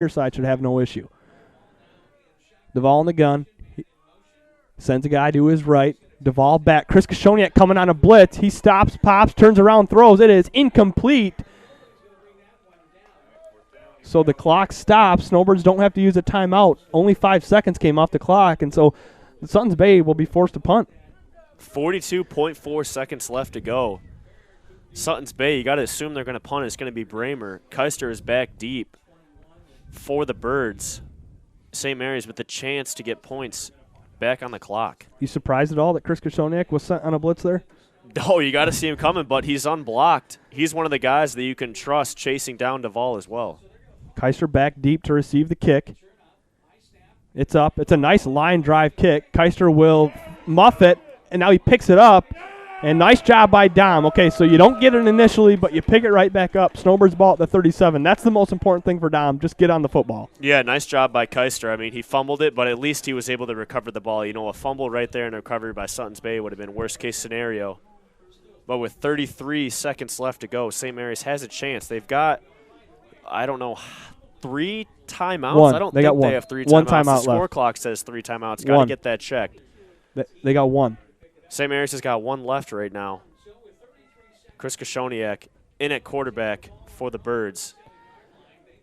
Your side should have no issue. Duvall in the gun. He sends a guy to his right. Duvall back. Chris Kashoniak coming on a blitz. He stops, pops, turns around, throws. It is incomplete. So the clock stops. Snowbirds don't have to use a timeout. Only 5 seconds came off the clock, and so the Suttons Bay will be forced to punt. 42.4 seconds left to go. Suttons Bay, you got to assume they're going to punt. It's going to be Bramer. Keister is back deep for the Birds. St. Mary's with the chance to get points back on the clock. You surprised at all that Chris Kashoniak was sent on a blitz there? No, you got to see him coming, but he's unblocked. He's one of the guys that you can trust chasing down Duvall as well. Keister back deep to receive the kick. It's up. It's a nice line drive kick. Keister will muff it, and now he picks it up. And nice job by Dom. Okay, so you don't get it initially, but you pick it right back up. Snowbirds ball at the 37. That's the most important thing for Dom. Just get on the football. Yeah, nice job by Keister. I mean, he fumbled it, but at least he was able to recover the ball. You know, a fumble right there and a recovery by Suttons Bay would have been worst-case scenario. But with 33 seconds left to go, St. Mary's has a chance. They've got, I don't know, 3 timeouts? One. I don't They think got one. they have 3 timeouts. One timeout the score left. clock says 3 timeouts. Got to get that checked. They got one. St. Mary's has got 1 left right now. Chris Kashoniak in at quarterback for the Birds.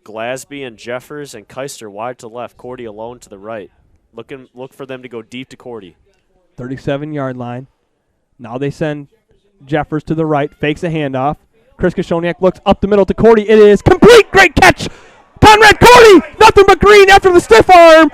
Glasby and Jeffers and Keister wide to left. Cordy alone to the right. Look for them to go deep to Cordy. 37-yard line. Now they send Jeffers to the right. Fakes a handoff. Chris Kashoniak looks up the middle to Cordy. It is complete. Great catch. Conrad Cordy. Nothing but green after the stiff arm.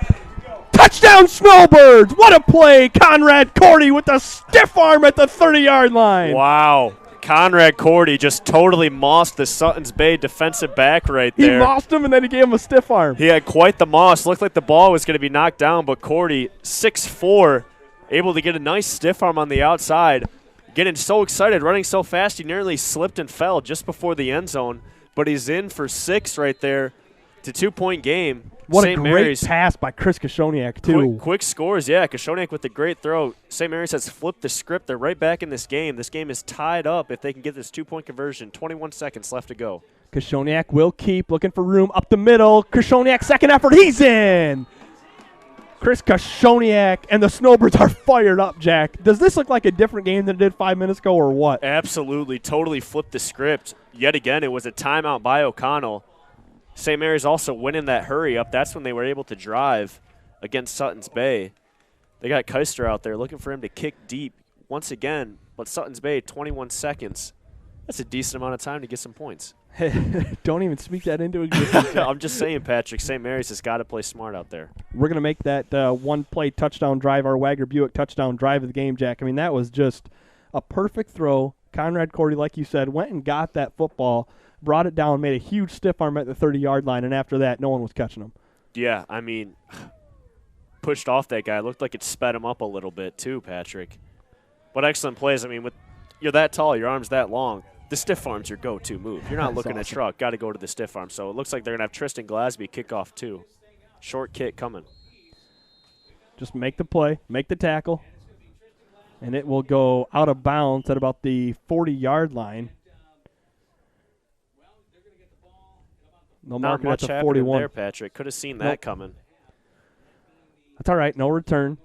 Touchdown Snowbirds. What a play. Conrad Cordy with the stiff arm at the 30-yard line. Wow. Conrad Cordy just totally mossed the Suttons Bay defensive back right there. He mossed him, and then he gave him a stiff arm. He had quite the moss. Looked like the ball was going to be knocked down, but Cordy, 6'4", able to get a nice stiff arm on the outside. Getting so excited, running so fast, he nearly slipped and fell just before the end zone. But he's in for 6 right there. It's a 2-point game. What St. a great Mary's pass by Chris Kashoniak, too. Quick scores, yeah. Kashoniak with the great throw. St. Mary's has flipped the script. They're right back in this game. This game is tied up if they can get this 2-point conversion. 21 seconds left to go. Kashoniak will keep looking for room up the middle. Kashoniak, second effort. He's in. Chris Kashoniak and the Snowbirds are fired up, Jack. Does this look like a different game than it did 5 minutes ago or what? Absolutely. Totally flipped the script. Yet again, it was a timeout by O'Connell. St. Mary's also winning that hurry up. That's when they were able to drive against Suttons Bay. They got Keister out there looking for him to kick deep once again. But Suttons Bay, 21 seconds. That's a decent amount of time to get some points. Don't even speak that into existence. I'm just saying, Patrick, St. Mary's has got to play smart out there. We're going to make that one-play touchdown drive, our Wagner Buick touchdown drive of the game, Jack. I mean, that was just a perfect throw. Conrad Cordy, like you said, went and got that football, brought it down, made a huge stiff arm at the 30-yard line, and after that, no one was catching him. Yeah, I mean, pushed off that guy. Looked like it sped him up a little bit too, Patrick. But excellent plays. I mean, you're that tall, your arm's that long. The stiff arm's your go-to move. You're not looking at truck. Got to go to the stiff arm. So it looks like they're going to have Tristan Glasby kick off too. Short kick coming. Just make the play, make the tackle, and it will go out of bounds at about the 40-yard line. They'll mark it at the 41. There, Patrick. Could have seen that coming. That's all right. No return.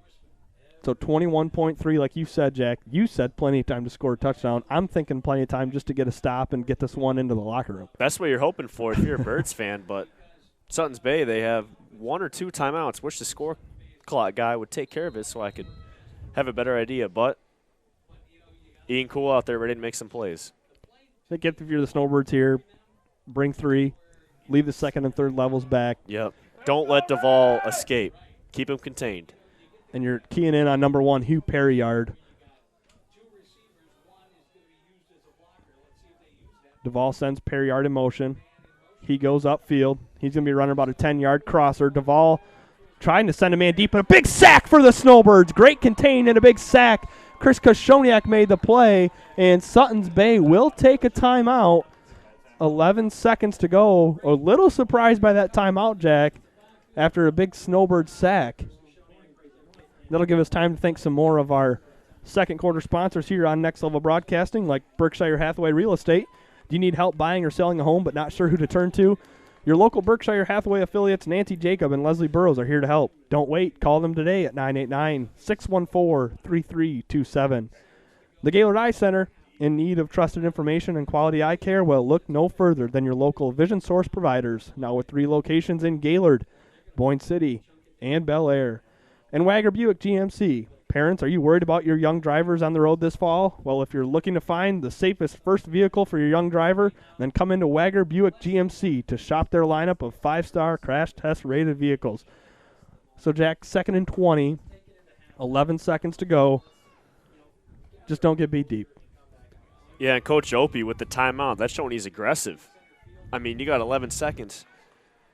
So 21.3, like you said, Jack. You said plenty of time to score a touchdown. I'm thinking plenty of time just to get a stop and get this one into the locker room. That's what you're hoping for if you're a Birds fan. But Suttons Bay, they have 1 or 2 timeouts. Wish the score clock guy would take care of it so I could have a better idea. But Ian Cool out there ready to make some plays. I think if you're the Snowbirds here, bring 3. Leave the second and third levels back. Yep. Don't let Duvall escape. Keep him contained. And you're keying in on number 1, Hugh Perryard. Duvall sends Perryard in motion. He goes upfield. He's going to be running about a 10-yard crosser. Duvall trying to send a man deep, and a big sack for the Snowbirds. Great contain and a big sack. Chris Kashoniak made the play, and Suttons Bay will take a timeout. 11 seconds to go. A little surprised by that timeout, Jack, after a big Snowbird sack. That'll give us time to thank some more of our second quarter sponsors here on Next Level Broadcasting, like Berkshire Hathaway Real Estate. Do you need help buying or selling a home but not sure who to turn to? Your local Berkshire Hathaway affiliates Nancy Jacob and Leslie Burrows are here to help. Don't wait. Call them today at 989-614-3327. The Gaylord Eye Center, in need of trusted information and quality eye care? Well, look no further than your local Vision Source providers, now with 3 locations in Gaylord, Boyne City, and Bel Air. And Wagger Buick GMC. Parents, are you worried about your young drivers on the road this fall? Well, if you're looking to find the safest first vehicle for your young driver, then come into Wagger Buick GMC to shop their lineup of 5-star crash test rated vehicles. So, Jack, 2nd and 20, 11 seconds to go. Just don't get beat deep. Yeah, and Coach Opie with the timeout, that's showing he's aggressive. I mean, you got 11 seconds.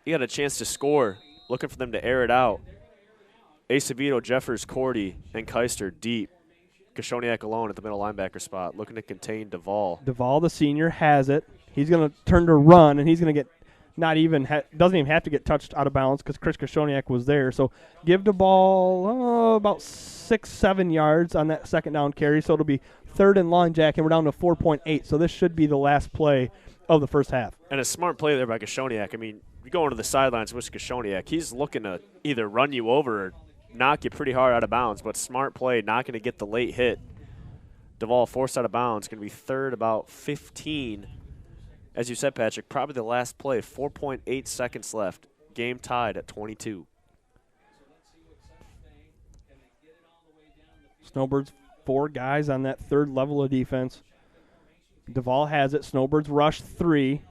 You got a chance to score, looking for them to air it out. Acevedo, Jeffers, Cordy, and Keister deep. Kashoniak alone at the middle linebacker spot, looking to contain Duvall. Duvall, the senior, has it. He's going to turn to run, and he's going to get doesn't even have to get touched out of bounds because Chris Kashoniak was there. So give the ball about 6-7 yards on that second down carry. So it'll be 3rd and long, Jack, and we're down to 4.8. So this should be the last play of the first half. And a smart play there by Kashoniak. I mean, you go into the sidelines with Kashoniak, he's looking to either run you over or knock you pretty hard out of bounds, but smart play, not going to get the late hit. Duvall forced out of bounds, going to be 3rd, about 15. As you said, Patrick, probably the last play, 4.8 seconds left. Game tied at 22. Snowbirds, 4 guys on that 3rd level of defense. Duvall has it. Snowbirds rush 3.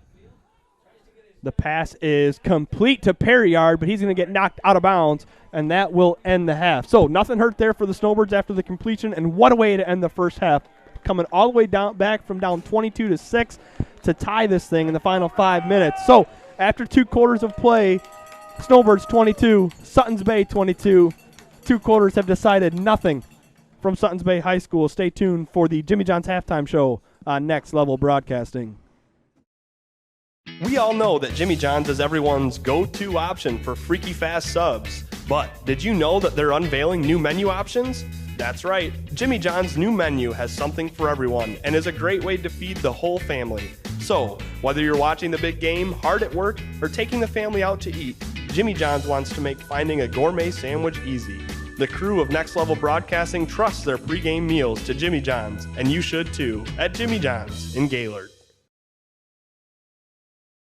The pass is complete to Perryard, but he's going to get knocked out of bounds, and that will end the half. So nothing hurt there for the Snowbirds after the completion, and what a way to end the first half. Coming all the way back from down 22-6 to tie this thing in the final 5 minutes. So after 2 quarters of play, Snowbirds 22, Suttons Bay 22. 2 quarters have decided nothing from Suttons Bay High School. Stay tuned for the Jimmy John's Halftime Show on Next Level Broadcasting. We all know that Jimmy John's is everyone's go-to option for freaky fast subs. But did you know that they're unveiling new menu options? That's right, Jimmy John's new menu has something for everyone and is a great way to feed the whole family. So, whether you're watching the big game, hard at work, or taking the family out to eat, Jimmy John's wants to make finding a gourmet sandwich easy. The crew of Next Level Broadcasting trusts their pregame meals to Jimmy John's, and you should too, at Jimmy John's in Gaylord.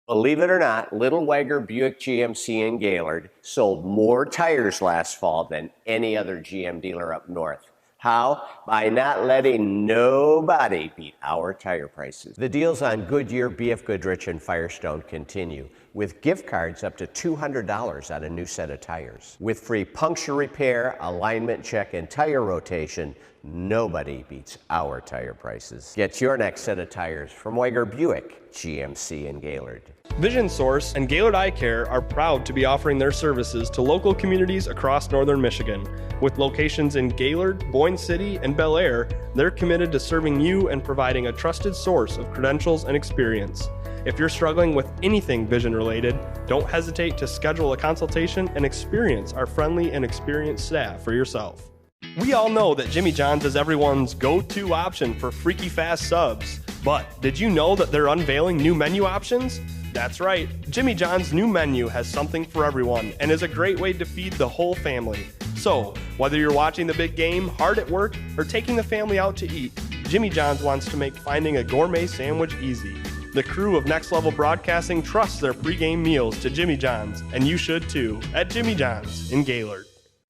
Believe it or not, Little Wagger Buick GMC in Gaylord sold more tires last fall than any other GM dealer up north. How? By not letting nobody beat our tire prices. The deals on Goodyear, BF Goodrich, and Firestone continue, with gift cards up to $200 on a new set of tires. With free puncture repair, alignment check, and tire rotation, nobody beats our tire prices. Get your next set of tires from Wagger Buick GMC in Gaylord. Vision Source and Gaylord Eye Care are proud to be offering their services to local communities across northern Michigan. With locations in Gaylord, Boyne City, and Bel Air, they're committed to serving you and providing a trusted source of credentials and experience. If you're struggling with anything vision related, don't hesitate to schedule a consultation and experience our friendly and experienced staff for yourself. We all know that Jimmy John's is everyone's go-to option for freaky fast subs. But did you know that they're unveiling new menu options? That's right, Jimmy John's new menu has something for everyone and is a great way to feed the whole family. So, whether you're watching the big game, hard at work, or taking the family out to eat, Jimmy John's wants to make finding a gourmet sandwich easy. The crew of Next Level Broadcasting trusts their pregame meals to Jimmy John's, and you should too, at Jimmy John's in Gaylord.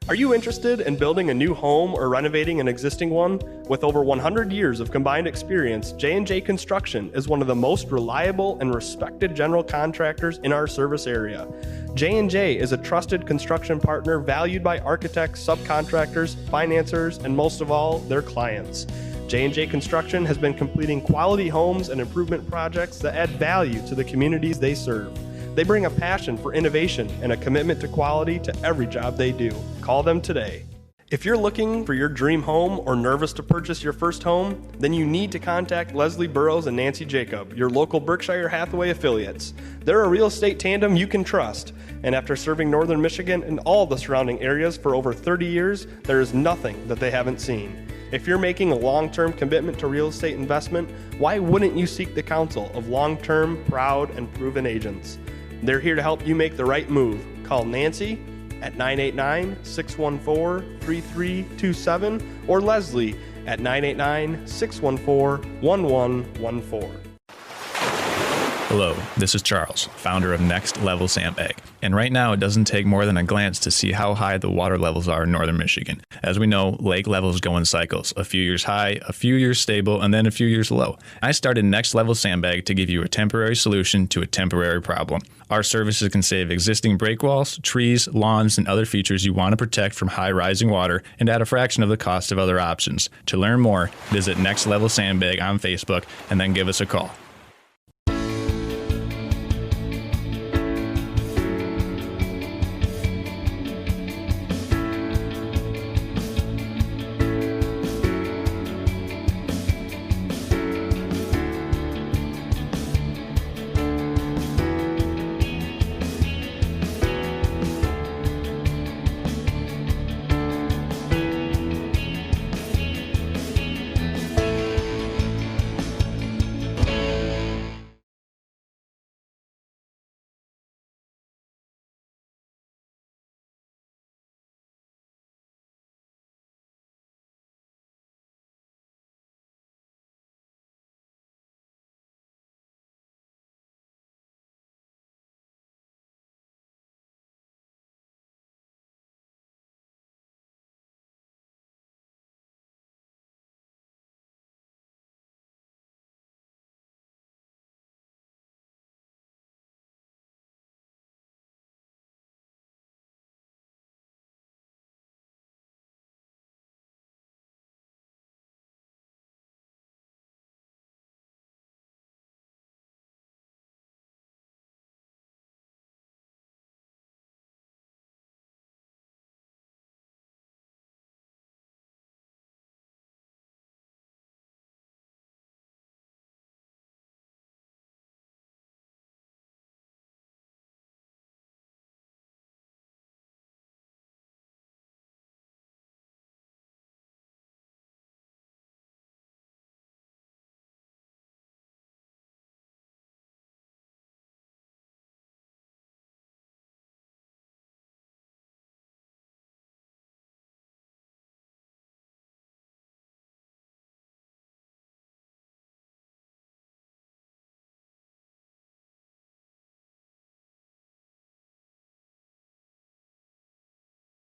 Are you interested in building a new home or renovating an existing one? With over 100 years of combined experience, J&J Construction is one of the most reliable and respected general contractors in our service area. J&J is a trusted construction partner valued by architects, subcontractors, financiers, and most of all, their clients. J&J Construction has been completing quality homes and improvement projects that add value to the communities they serve. They bring a passion for innovation and a commitment to quality to every job they do. Call them today. If you're looking for your dream home or nervous to purchase your first home, then you need to contact Leslie Burrows and Nancy Jacob, your local Berkshire Hathaway affiliates. They're a real estate tandem you can trust. And after serving northern Michigan and all the surrounding areas for over 30 years, there is nothing that they haven't seen. If you're making a long-term commitment to real estate investment, why wouldn't you seek the counsel of long-term, proud, and proven agents? They're here to help you make the right move. Call Nancy at 989-614-3327 or Leslie at 989-614-1114. Hello, this is Charles, founder of Next Level Sandbag. And right now, it doesn't take more than a glance to see how high the water levels are in northern Michigan. As we know, lake levels go in cycles, a few years high, a few years stable, and then a few years low. I started Next Level Sandbag to give you a temporary solution to a temporary problem. Our services can save existing break walls, trees, lawns, and other features you want to protect from high rising water and at a fraction of the cost of other options. To learn more, visit Next Level Sandbag on Facebook and then give us a call.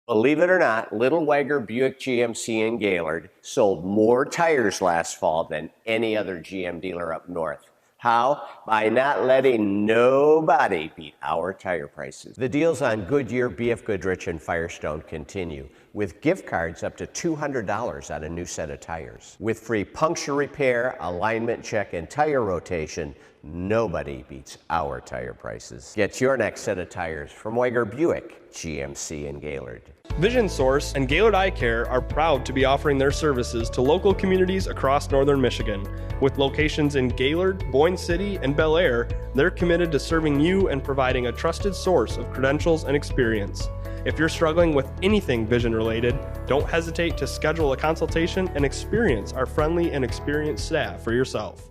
Believe it or not, Little Wagger Buick GMC in Gaylord sold more tires last fall than any other GM dealer up north. How? By not letting nobody beat our tire prices. The deals on Goodyear, BF Goodrich, and Firestone continue, with gift cards up to $200 on a new set of tires. With free puncture repair, alignment check, and tire rotation, nobody beats our tire prices. Get your next set of tires from Wagger Buick GMC in Gaylord. Vision Source and Gaylord Eye Care are proud to be offering their services to local communities across northern Michigan. With locations in Gaylord, Boyne City, and Bel Air, they're committed to serving you and providing a trusted source of credentials and experience. If you're struggling with anything vision related, don't hesitate to schedule a consultation and experience our friendly and experienced staff for yourself.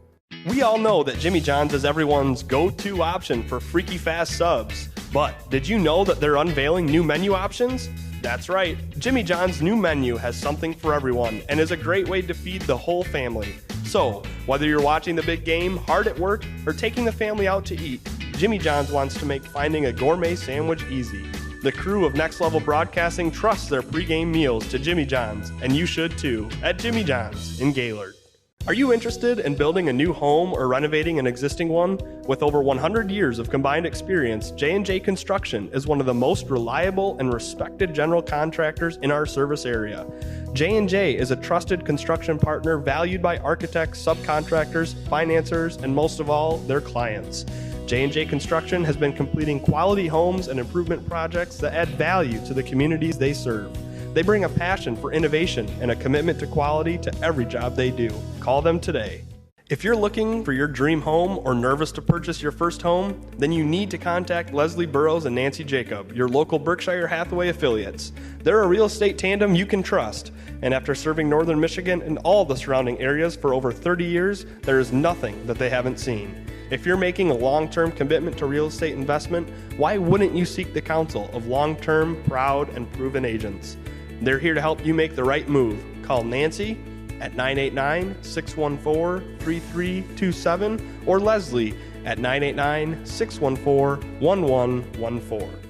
We all know that Jimmy John's is everyone's go-to option for freaky fast subs. But did you know that they're unveiling new menu options? That's right, Jimmy John's new menu has something for everyone and is a great way to feed the whole family. So, whether you're watching the big game, hard at work, or taking the family out to eat, Jimmy John's wants to make finding a gourmet sandwich easy. The crew of Next Level Broadcasting trusts their pregame meals to Jimmy John's, and you should too, at Jimmy John's in Gaylord. Are you interested in building a new home or renovating an existing one? With over 100 years of combined experience, J&J Construction is one of the most reliable and respected general contractors in our service area. J&J is a trusted construction partner valued by architects, subcontractors, financiers, and most of all, their clients. J&J Construction has been completing quality homes and improvement projects that add value to the communities they serve. They bring a passion for innovation and a commitment to quality to every job they do. Call them today. If you're looking for your dream home or nervous to purchase your first home, then you need to contact Leslie Burrows and Nancy Jacob, your local Berkshire Hathaway affiliates. They're a real estate tandem you can trust. And after serving northern Michigan and all the surrounding areas for over 30 years, there is nothing that they haven't seen. If you're making a long-term commitment to real estate investment, why wouldn't you seek the counsel of long-term, proud, and proven agents? They're here to help you make the right move. Call Nancy at 989-614-3327 or Leslie at 989-614-1114.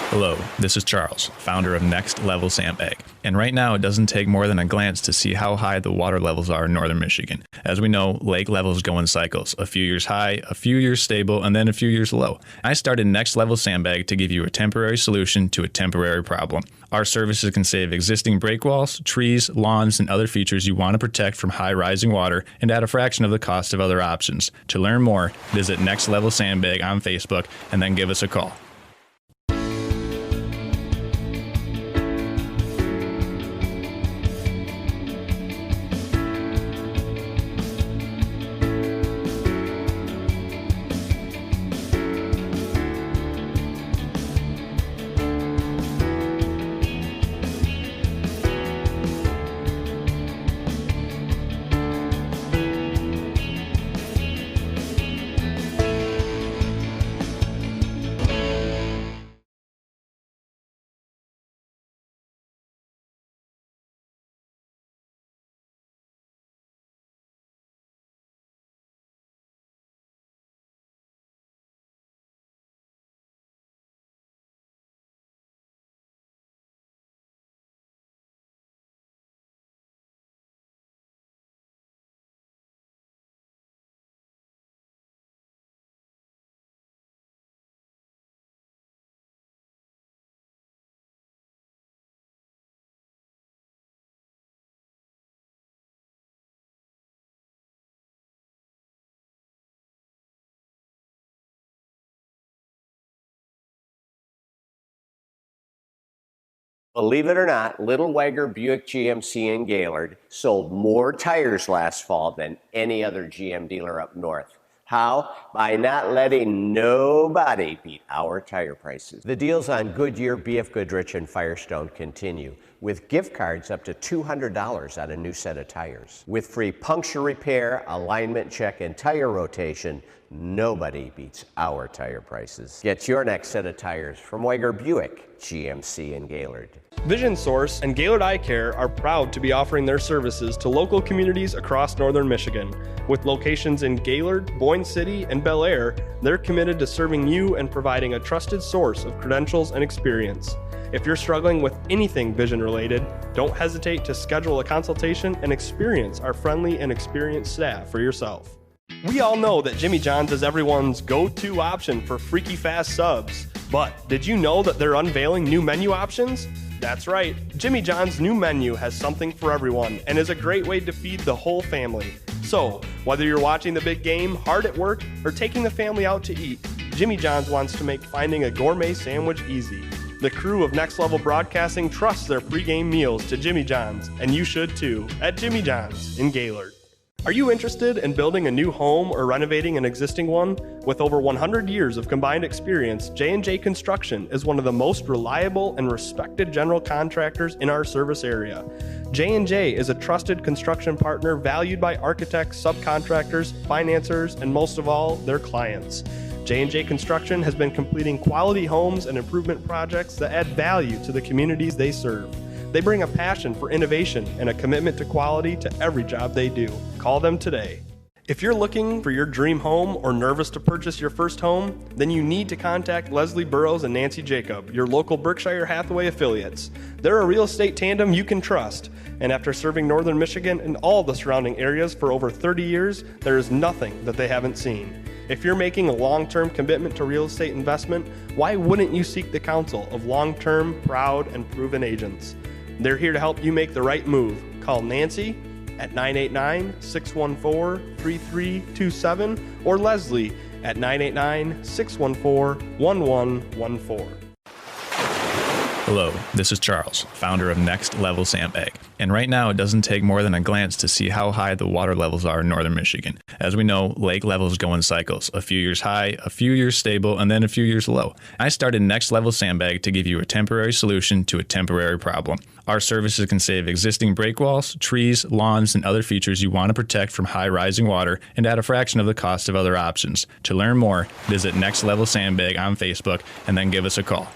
Hello, this is Charles, founder of Next Level Sandbag. And right now, it doesn't take more than a glance to see how high the water levels are in northern Michigan. As we know, lake levels go in cycles, a few years high, a few years stable, and then a few years low. I started Next Level Sandbag to give you a temporary solution to a temporary problem. Our services can save existing break walls, trees, lawns, and other features you want to protect from high rising water and at a fraction of the cost of other options. To learn more, visit Next Level Sandbag on Facebook and then give us a call. Believe it or not, Little Wagger Buick GMC in Gaylord sold more tires last fall than any other GM dealer up north. How? By not letting nobody beat our tire prices. The deals on Goodyear, BF Goodrich, and Firestone continue, with gift cards up to $200 on a new set of tires. With free puncture repair, alignment check, and tire rotation, nobody beats our tire prices. Get your next set of tires from Wagger Buick GMC in Gaylord. Vision Source and Gaylord Eye Care are proud to be offering their services to local communities across northern Michigan. With locations in Gaylord, Boyne City, and Bel Air, they're committed to serving you and providing a trusted source of credentials and experience. If you're struggling with anything vision related, don't hesitate to schedule a consultation and experience our friendly and experienced staff for yourself. We all know that Jimmy John's is everyone's go-to option for freaky fast subs, but did you know that they're unveiling new menu options? That's right, Jimmy John's new menu has something for everyone and is a great way to feed the whole family. So, whether you're watching the big game, hard at work, or taking the family out to eat, Jimmy John's wants to make finding a gourmet sandwich easy. The crew of Next Level Broadcasting trusts their pregame meals to Jimmy John's, and you should too, at Jimmy John's in Gaylord. Are you interested in building a new home or renovating an existing one? With over 100 years of combined experience, J&J Construction is one of the most reliable and respected general contractors in our service area. J&J is a trusted construction partner valued by architects, subcontractors, financiers, and most of all, their clients. J&J Construction has been completing quality homes and improvement projects that add value to the communities they serve. They bring a passion for innovation and a commitment to quality to every job they do. Call them today. If you're looking for your dream home or nervous to purchase your first home, then you need to contact Leslie Burrows and Nancy Jacob, your local Berkshire Hathaway affiliates. They're a real estate tandem you can trust. And after serving northern Michigan and all the surrounding areas for over 30 years, there is nothing that they haven't seen. If you're making a long-term commitment to real estate investment, why wouldn't you seek the counsel of long-term, proud, and proven agents? They're here to help you make the right move. Call Nancy at 989-614-3327 or Leslie at 989-614-1114. Hello, this is Charles, founder of Next Level Sandbag. And right now, it doesn't take more than a glance to see how high the water levels are in northern Michigan. As we know, lake levels go in cycles, a few years high, a few years stable, and then a few years low. I started Next Level Sandbag to give you a temporary solution to a temporary problem. Our services can save existing break walls, trees, lawns, and other features you want to protect from high rising water and at a fraction of the cost of other options. To learn more, visit Next Level Sandbag on Facebook and then give us a call.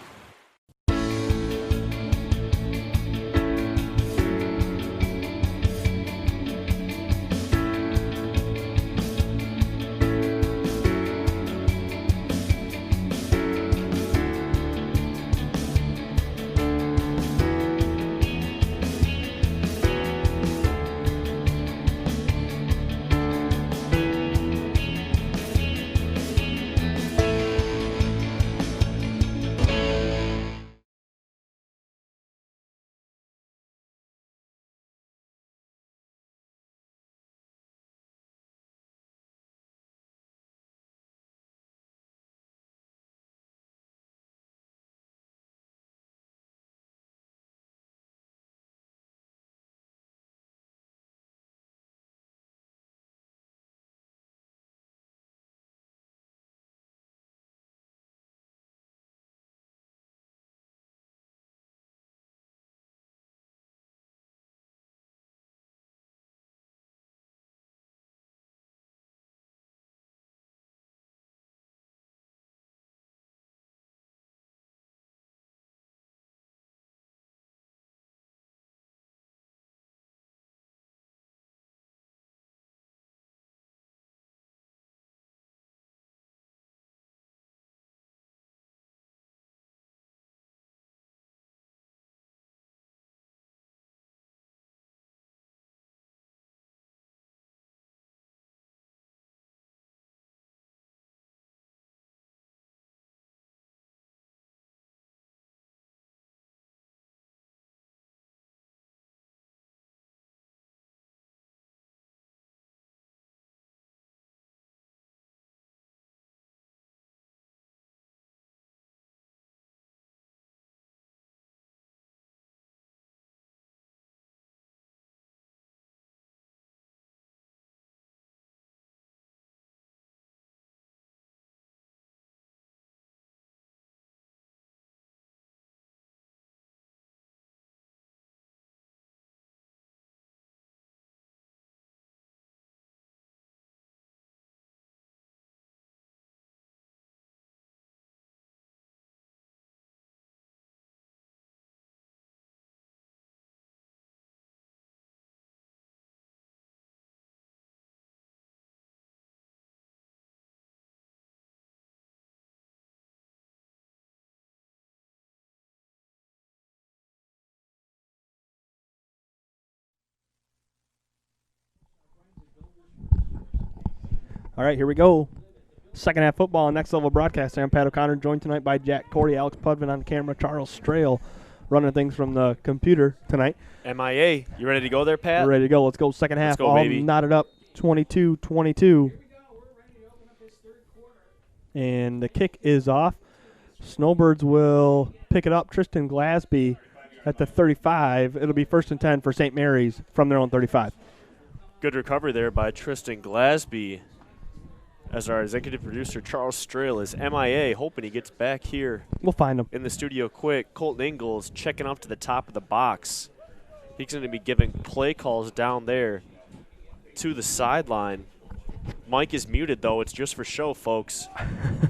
All right, here we go. Second half football on Next Level Broadcast. I'm Pat O'Connor, joined tonight by Jack Cordy, Alex Pudman on the camera, Charles Strail running things from the computer tonight. MIA, you ready to go there, Pat? We're ready to go. Let's go second half. Let's go, all baby. knotted up, 22-22. And the kick is off. Snowbirds will pick it up. Tristan Glasby at the 35. It'll be 1st and 10 for St. Mary's from their own 35. Good recovery there by Tristan Glasby. As our executive producer, Charles Strail, is MIA, hoping he gets back here. We'll find him. In the studio quick. Colton Ingalls checking up to the top of the box. He's going to be giving play calls down there to the sideline. Mike is muted, though. It's just for show, folks.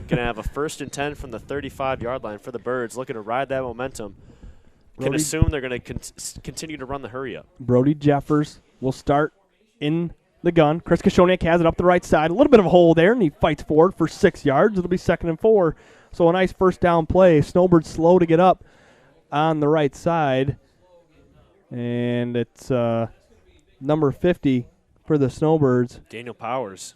Going to have a 1st and 10 from the 35-yard line for the Birds, looking to ride that momentum. Can assume they're going to continue to run the hurry-up. Brody Jeffers will start in the gun. Chris Kashoniak has it up the right side. A little bit of a hole there, and he fights forward for 6 yards. It'll be 2nd and 4. So a nice first down play. Snowbirds slow to get up on the right side. And it's number 50 for the Snowbirds. Daniel Powers.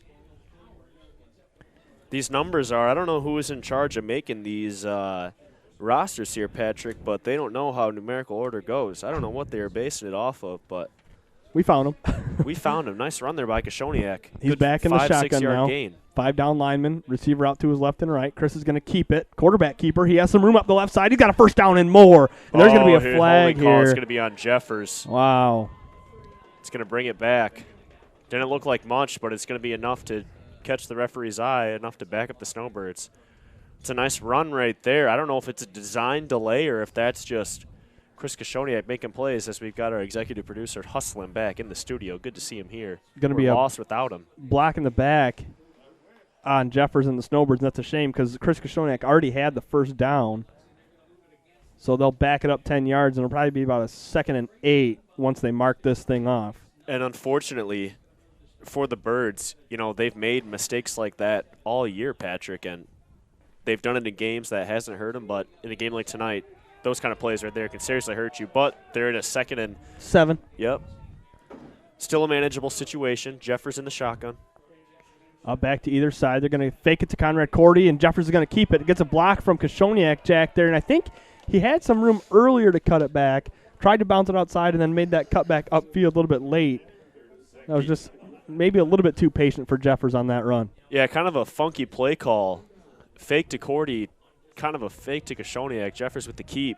These numbers are, I don't know who is in charge of making these rosters here, Patrick, but they don't know how numerical order goes. I don't know what they are basing it off of, but we found him. we found him. Nice run there by Kashoniak. He's Good back in the 5-6 shotgun yard now. gain. 5 down linemen, receiver out to his left and right. Chris is going to keep it. Quarterback keeper. He has some room up the left side. He's got a first down and more. And there's going to be a flag here. It's going to be on Jeffers. Wow. It's going to bring it back. Didn't look like much, but it's going to be enough to catch the referee's eye, enough to back up the Snowbirds. It's a nice run right there. I don't know if it's a design delay or if that's just Chris Koshoniak making plays as we've got our executive producer hustling back in the studio. Good to see him here. Going to be lost without him. Block in the back on Jeffers and the Snowbirds. That's a shame because Chris Koshoniak already had the first down. So they'll back it up 10 yards, and it'll probably be about a 2nd and 8 once they mark this thing off. And unfortunately for the Birds, you know, they've made mistakes like that all year, Patrick, and they've done it in games that hasn't hurt them, but in a game like tonight, those kind of plays right there can seriously hurt you. But they're in a 2nd and 7. Yep. Still a manageable situation. Jeffers in the shotgun. Back to either side. They're going to fake it to Conrad Cordy, and Jeffers is going to keep it. It gets a block from Koshoniak, Jack, there, and I think he had some room earlier to cut it back, tried to bounce it outside, and then made that cut back upfield a little bit late. That was just maybe a little bit too patient for Jeffers on that run. Yeah, kind of a funky play call. Fake to Cordy, kind of a fake to Koshoniak. Jeffers with the keep.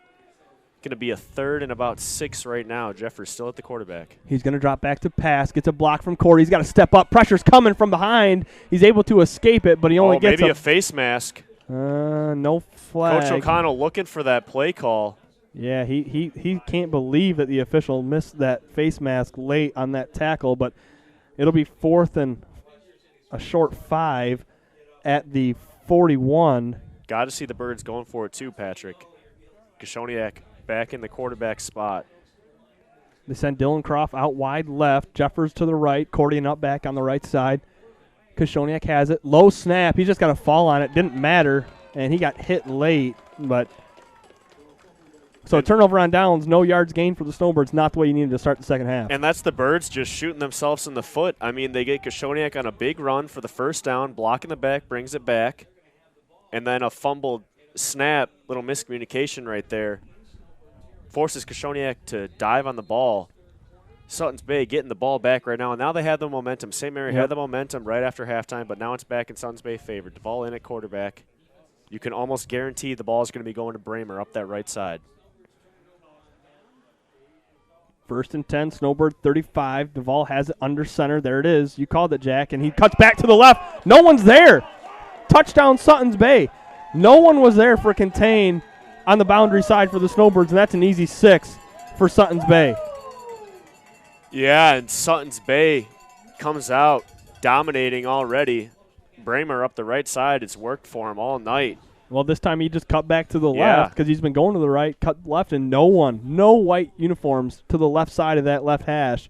Going to be a 3rd and about 6 right now. Jeffers still at the quarterback. He's going to drop back to pass. Gets a block from Cordy. He's got to step up. Pressure's coming from behind. He's able to escape it, but he only gets maybe a face mask. No flag. Coach O'Connell looking for that play call. Yeah, he can't believe that the official missed that face mask late on that tackle, but it'll be 4th and a short 5 at the 41. Got to see the Birds going for it too, Patrick. Koshoniak back in the quarterback spot. They send Dylan Croft out wide left. Jeffers to the right. Cordy and up back on the right side. Koshoniak has it. Low snap. He just got a fall on it. Didn't matter, and he got hit late. But so turnover on downs, no yards gained for the Snowbirds. Not the way you needed to start the second half. And that's the Birds just shooting themselves in the foot. I mean, they get Koshoniak on a big run for the first down, blocking the back, brings it back, and then a fumbled snap, little miscommunication right there. Forces Koshoniak to dive on the ball. Suttons Bay getting the ball back right now, and now they have the momentum. St. Mary had the momentum right after halftime, but now it's back in Suttons Bay favor. The ball in at quarterback. You can almost guarantee the ball is going to be going to Bramer up that right side. 1st and 10, Snowbird 35. Duvall has it under center. There it is. You called it, Jack, and he cuts back to the left. No one's there. Touchdown, Suttons Bay. No one was there for contain on the boundary side for the Snowbirds, and that's an easy 6 for Suttons Bay. Yeah, and Suttons Bay comes out dominating already. Bramer up the right side. It's worked for him all night. Well, this time he just cut back to the left because he's been going to the right, cut left, and no white uniforms to the left side of that left hash.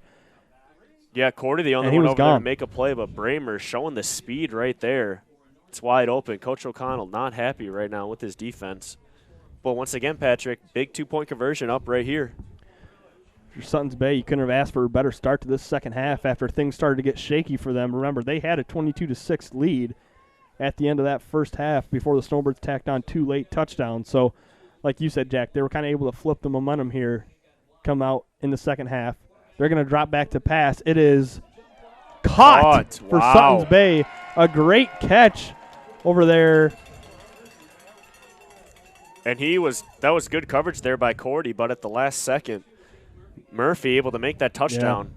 Yeah, Cordy the only one over there to make a play, but Bramer showing the speed right there. It's wide open. Coach O'Connell not happy right now with his defense. But once again, Patrick, big 2-point conversion up right here. For Suttons Bay, you couldn't have asked for a better start to this second half after things started to get shaky for them. Remember, they had a 22-6 lead at the end of that first half before the Snowbirds tacked on 2 late touchdowns. So, like you said, Jack, they were kind of able to flip the momentum here, come out in the second half. They're going to drop back to pass. It is caught for Suttons Bay. A great catch over there. And that was good coverage there by Cordy, but at the last second, Murphy able to make that touchdown.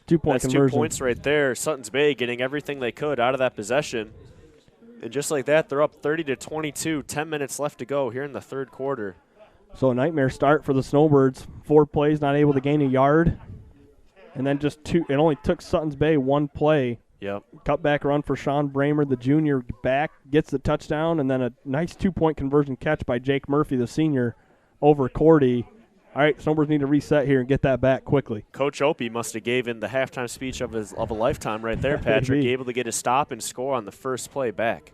Yeah. 2-point That's conversion. 2 points right there. Suttons Bay getting everything they could out of that possession. And just like that, they're up 30-22, 10 minutes left to go here in the third quarter. So a nightmare start for the Snowbirds. 4 plays, not able to gain a yard. And then just 2. It only took Suttons Bay 1 play. Yep. Cutback run for Sean Bramer, the junior, back, gets the touchdown, and then a nice 2-point conversion catch by Jake Murphy, the senior, over Cordy. All right, Snowbirds need to reset here and get that back quickly. Coach Opie must have given the halftime speech of a lifetime right there, Patrick. Able to get a stop and score on the first play back.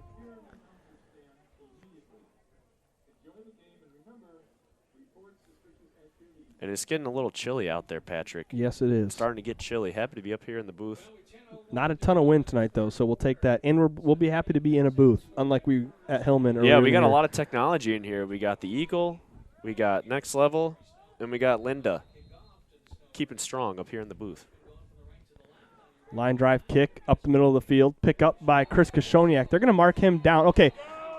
And it's getting a little chilly out there, Patrick. Yes, it is. It's starting to get chilly. Happy to be up here in the booth. Not a ton of wind tonight, though, so we'll take that. And we'll be happy to be in a booth, unlike we at Hillman. Yeah, we got a lot of technology in here. We got the Eagle, we got Next Level, and we got Linda. Keeping strong up here in the booth. Line drive kick up the middle of the field. Pick up by Chris Koshoniak. They're going to mark him down. Okay,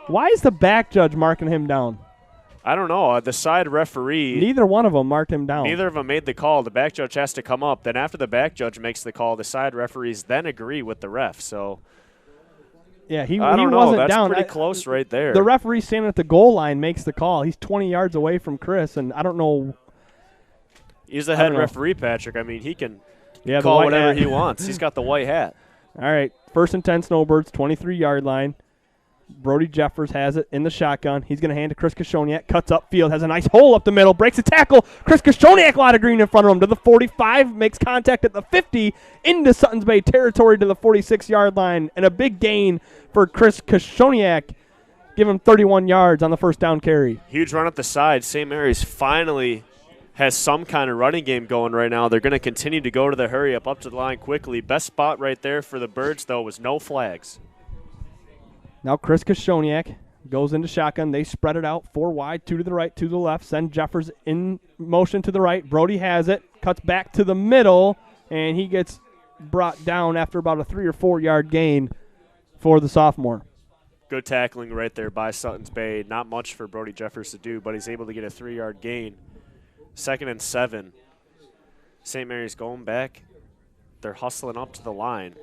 why is the back judge marking him down? I don't know. The side referee. Neither one of them marked him down. Neither of them made the call. The back judge has to come up. Then after the back judge makes the call, the side referees then agree with the ref. So yeah, he don't know. wasn't That's down. pretty close right there. The referee standing at the goal line makes the call. He's 20 yards away from Chris, and I don't know. He's the head referee, Patrick. I mean, he can Yeah, call whatever he wants. He's got the white hat. All right, 1st and 10 Snowbirds, 23-yard line. Brody Jeffers has it in the shotgun. He's going to hand to Chris Koshoniak. Cuts upfield, has a nice hole up the middle, breaks a tackle. Chris Koshoniak, a lot of green in front of him to the 45, makes contact at the 50 into Suttons Bay territory to the 46-yard line, and a big gain for Chris Koshoniak. Give him 31 yards on the first down carry. Huge run up the side. St. Mary's finally has some kind of running game going right now. They're going to continue to go to the hurry up to the line quickly. Best spot right there for the Birds, though, was no flags. Now Chris Koshoniak goes into shotgun. They spread it out, 4 wide, 2 to the right, 2 to the left. Send Jeffers in motion to the right. Brody has it, cuts back to the middle, and he gets brought down after about a 3 or 4 yard gain for the sophomore. Good tackling right there by Suttons Bay. Not much for Brody Jeffers to do, but he's able to get a 3-yard gain. 2nd and 7. St. Mary's going back. They're hustling up to the line.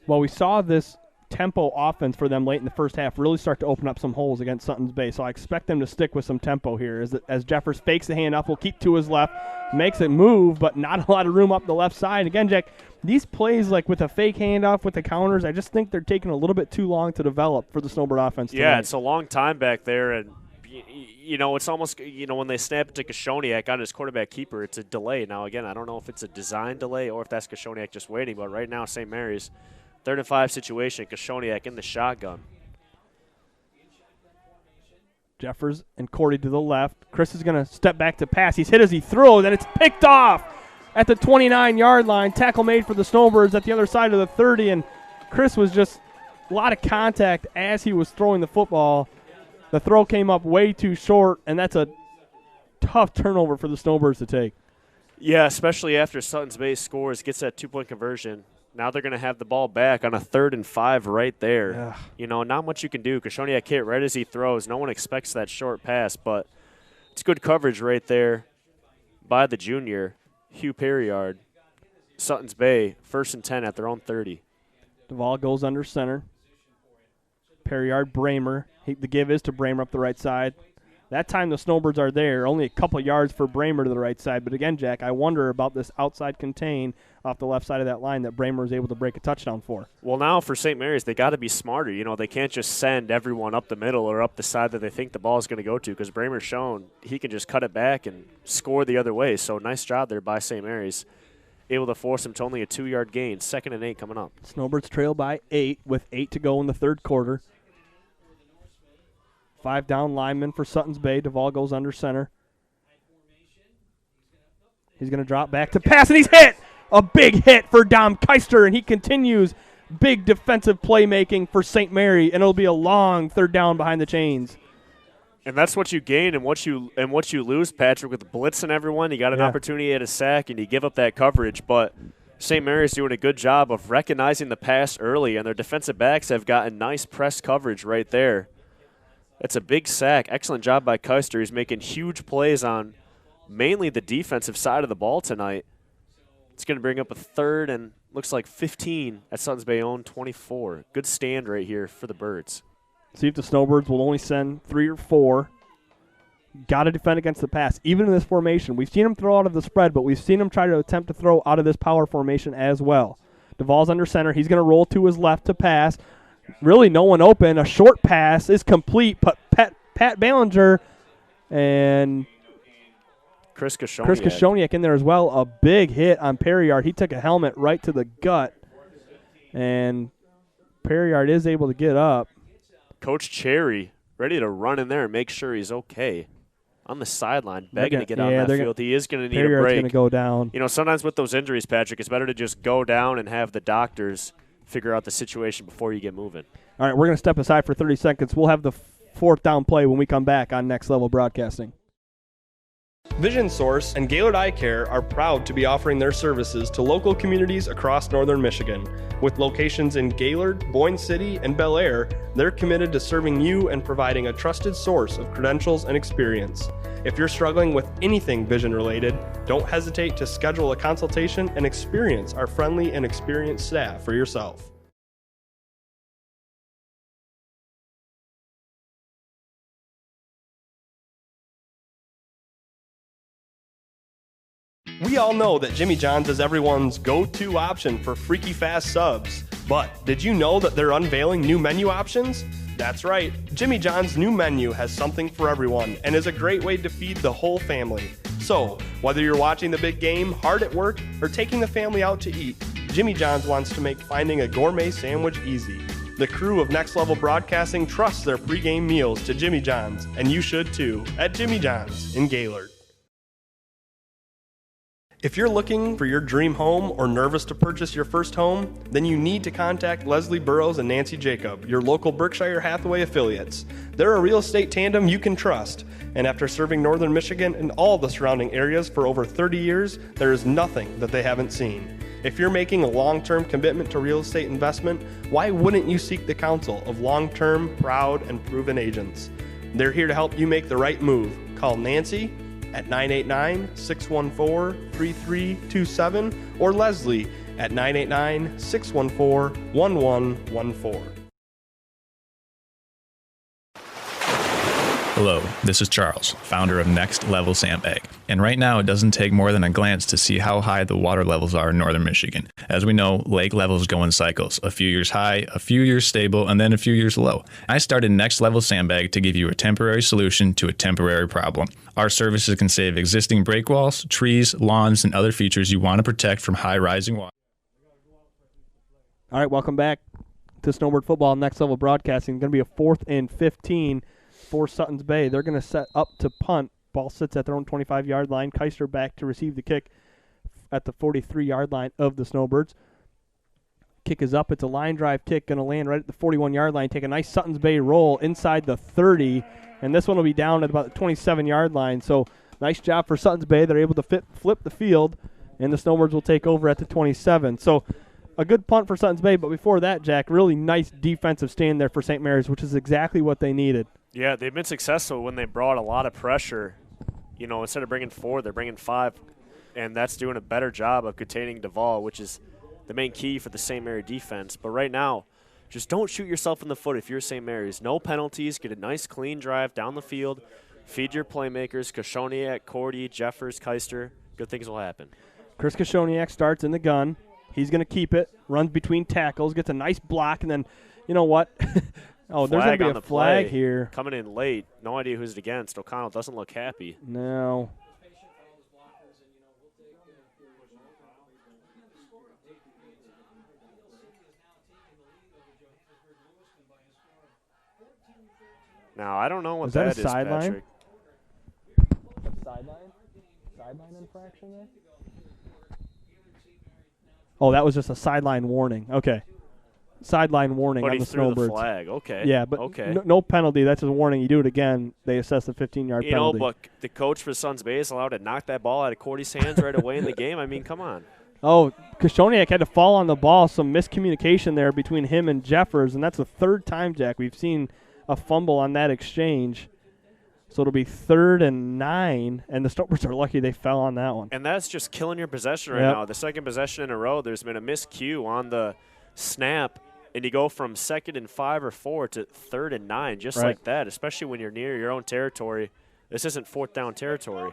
Well, we saw this tempo offense for them late in the first half really start to open up some holes against Suttons Bay, so I expect them to stick with some tempo here as Jeffers fakes the hand up, will keep to his left, makes it move, but not a lot of room up the left side. Again, Jack, these plays like with a fake handoff with the counters, I just think they're taking a little bit too long to develop for the Snowbird offense tonight. Yeah, it's a long time back there, and you know, it's almost, you know, when they snap it to Koshoniak on his quarterback keeper, it's a delay. Now, again, I don't know if it's a design delay or if that's Koshoniak just waiting, but right now St. Mary's 3rd and 5 situation, Koshoniak in the shotgun. Jeffers and Cordy to the left. Chris is going to step back to pass. He's hit as he throws, and it's picked off at the 29-yard line. Tackle made for the Snowbirds at the other side of the 30, and Chris was just a lot of contact as he was throwing the football. The throw came up way too short, and that's a tough turnover for the Snowbirds to take. Yeah, especially after Suttons Bay scores, gets that 2-point conversion. Now they're going to have the ball back on a 3rd and 5 right there. Yeah. You know, not much you can do. Koshoniak hit right as he throws. No one expects that short pass, but it's good coverage right there by the junior, Hugh Perryard. Suttons Bay, 1st and 10 at their own 30. Duvall goes under center. Perryard, Bramer. The give is to Bramer up the right side. That time the Snowbirds are there. Only a couple yards for Bramer to the right side. But again, Jack, I wonder about this outside contain off the left side of that line that Bramer was able to break a touchdown for. Well, now for St. Mary's, they got to be smarter. You know, they can't just send everyone up the middle or up the side that they think the ball is going to go to, because Bramer's shown he can just cut it back and score the other way. So nice job there by St. Mary's. Able to force them to only a 2-yard gain. 2nd and 8 coming up. Snowbirds trail by 8 with 8 to go in the 3rd quarter. 5 down linemen for Suttons Bay. Duvall goes under center. He's going to drop back to pass, and he's hit! A big hit for Dom Keister, and he continues big defensive playmaking for St. Mary, and it'll be a long 3rd down behind the chains. And that's what you gain and what you lose, Patrick, with blitzing everyone. You got an opportunity at a sack, and you give up that coverage. But St. Mary's doing a good job of recognizing the pass early, and their defensive backs have gotten nice press coverage right there. That's a big sack. Excellent job by Keister. He's making huge plays on mainly the defensive side of the ball tonight. It's going to bring up a 3rd and looks like 15 at Suttons Bay own 24. Good stand right here for the Birds. See if the Snowbirds will only send 3 or 4. Got to defend against the pass, even in this formation. We've seen them throw out of the spread, but we've seen them try to attempt to throw out of this power formation as well. Duvall's under center. He's going to roll to his left to pass. Really no one open. A short pass is complete, but Pat Ballinger and Chris Koshoniak. Chris Koshoniak in there as well. A big hit on Perryard. He took a helmet right to the gut, and Perryard is able to get up. Coach Cherry ready to run in there and make sure he's okay. On the sideline, begging to get on that field. He is going to need a break. Perryard's going to go down. You know, sometimes with those injuries, Patrick, it's better to just go down and have the doctors figure out the situation before you get moving. All right, we're going to step aside for 30 seconds. We'll have the 4th down play when we come back on Next Level Broadcasting. Vision Source and Gaylord Eye Care are proud to be offering their services to local communities across northern Michigan. With locations in Gaylord, Boyne City, and Bel Air, they're committed to serving you and providing a trusted source of credentials and experience. If you're struggling with anything vision related, don't hesitate to schedule a consultation and experience our friendly and experienced staff for yourself. We all know that Jimmy John's is everyone's go-to option for freaky fast subs. But did you know that they're unveiling new menu options? That's right, Jimmy John's new menu has something for everyone and is a great way to feed the whole family. So, whether you're watching the big game, hard at work, or taking the family out to eat, Jimmy John's wants to make finding a gourmet sandwich easy. The crew of Next Level Broadcasting trusts their pregame meals to Jimmy John's, and you should too, at Jimmy John's in Gaylord. If you're looking for your dream home or nervous to purchase your first home, then you need to contact Leslie Burrows and Nancy Jacob, your local Berkshire Hathaway affiliates. They're a real estate tandem you can trust. And after serving northern Michigan and all the surrounding areas for over 30 years, there is nothing that they haven't seen. If you're making a long-term commitment to real estate investment, why wouldn't you seek the counsel of long-term, proud, and proven agents? They're here to help you make the right move. Call Nancy at 989-614-3327 or Leslie at 989-614-1114. Hello, this is Charles, founder of Next Level Sandbag. And right now, it doesn't take more than a glance to see how high the water levels are in northern Michigan. As we know, lake levels go in cycles, a few years high, a few years stable, and then a few years low. I started Next Level Sandbag to give you a temporary solution to a temporary problem. Our services can save existing break walls, trees, lawns, and other features you want to protect from high rising water. All right, welcome back to Snowbird Football, Next Level Broadcasting. Going to be a 4th and 15 for Suttons Bay. They're going to set up to punt. Ball sits at their own 25-yard line. Keister back to receive the kick at the 43-yard line of the Snowbirds. Kick is up. It's a line drive kick, going to land right at the 41-yard line. Take a nice Suttons Bay roll inside the 30, and this one will be down at about the 27-yard line. So nice job for Suttons Bay. They're able to flip the field, and the Snowbirds will take over at the 27. So a good punt for Suttons Bay, but before that, Jack, really nice defensive stand there for St. Mary's, which is exactly what they needed. Yeah, they've been successful when they brought a lot of pressure. You know, instead of bringing 4, they're bringing 5, and that's doing a better job of containing Duvall, which is the main key for the St. Mary defense. But right now, just don't shoot yourself in the foot if you're St. Mary's. No penalties. Get a nice, clean drive down the field. Feed your playmakers, Koshoniak, Cordy, Jeffers, Keister. Good things will happen. Chris Koshoniak starts in the gun. He's going to keep it, runs between tackles, gets a nice block, and then, you know what? Oh, there's going to be a flag here. Coming in late. No idea who's it against. O'Connell doesn't look happy. No. Now, I don't know what is that is, sideline? Patrick. Sideline infraction there? Oh, that was just a sideline warning. Okay. Sideline warning on the Snowbirds. The flag. Okay. Yeah, but no penalty. That's just a warning. You do it again, they assess the 15-yard penalty. You know, but the coach for Suns Bay is allowed to knock that ball out of Cordy's hands right away in the game. I mean, come on. Oh, Koshoniak had to fall on the ball. Some miscommunication there between him and Jeffers, and that's the 3rd time, Jack, we've seen a fumble on that exchange. So it'll be 3rd and 9, and the Snowbirds are lucky they fell on that one. And that's just killing your possession right now. The 2nd possession in a row, there's been a miscue on the snap, and you go from 2nd and 5 or 4 to 3rd and 9 just like that, especially when you're near your own territory. This isn't 4th down territory.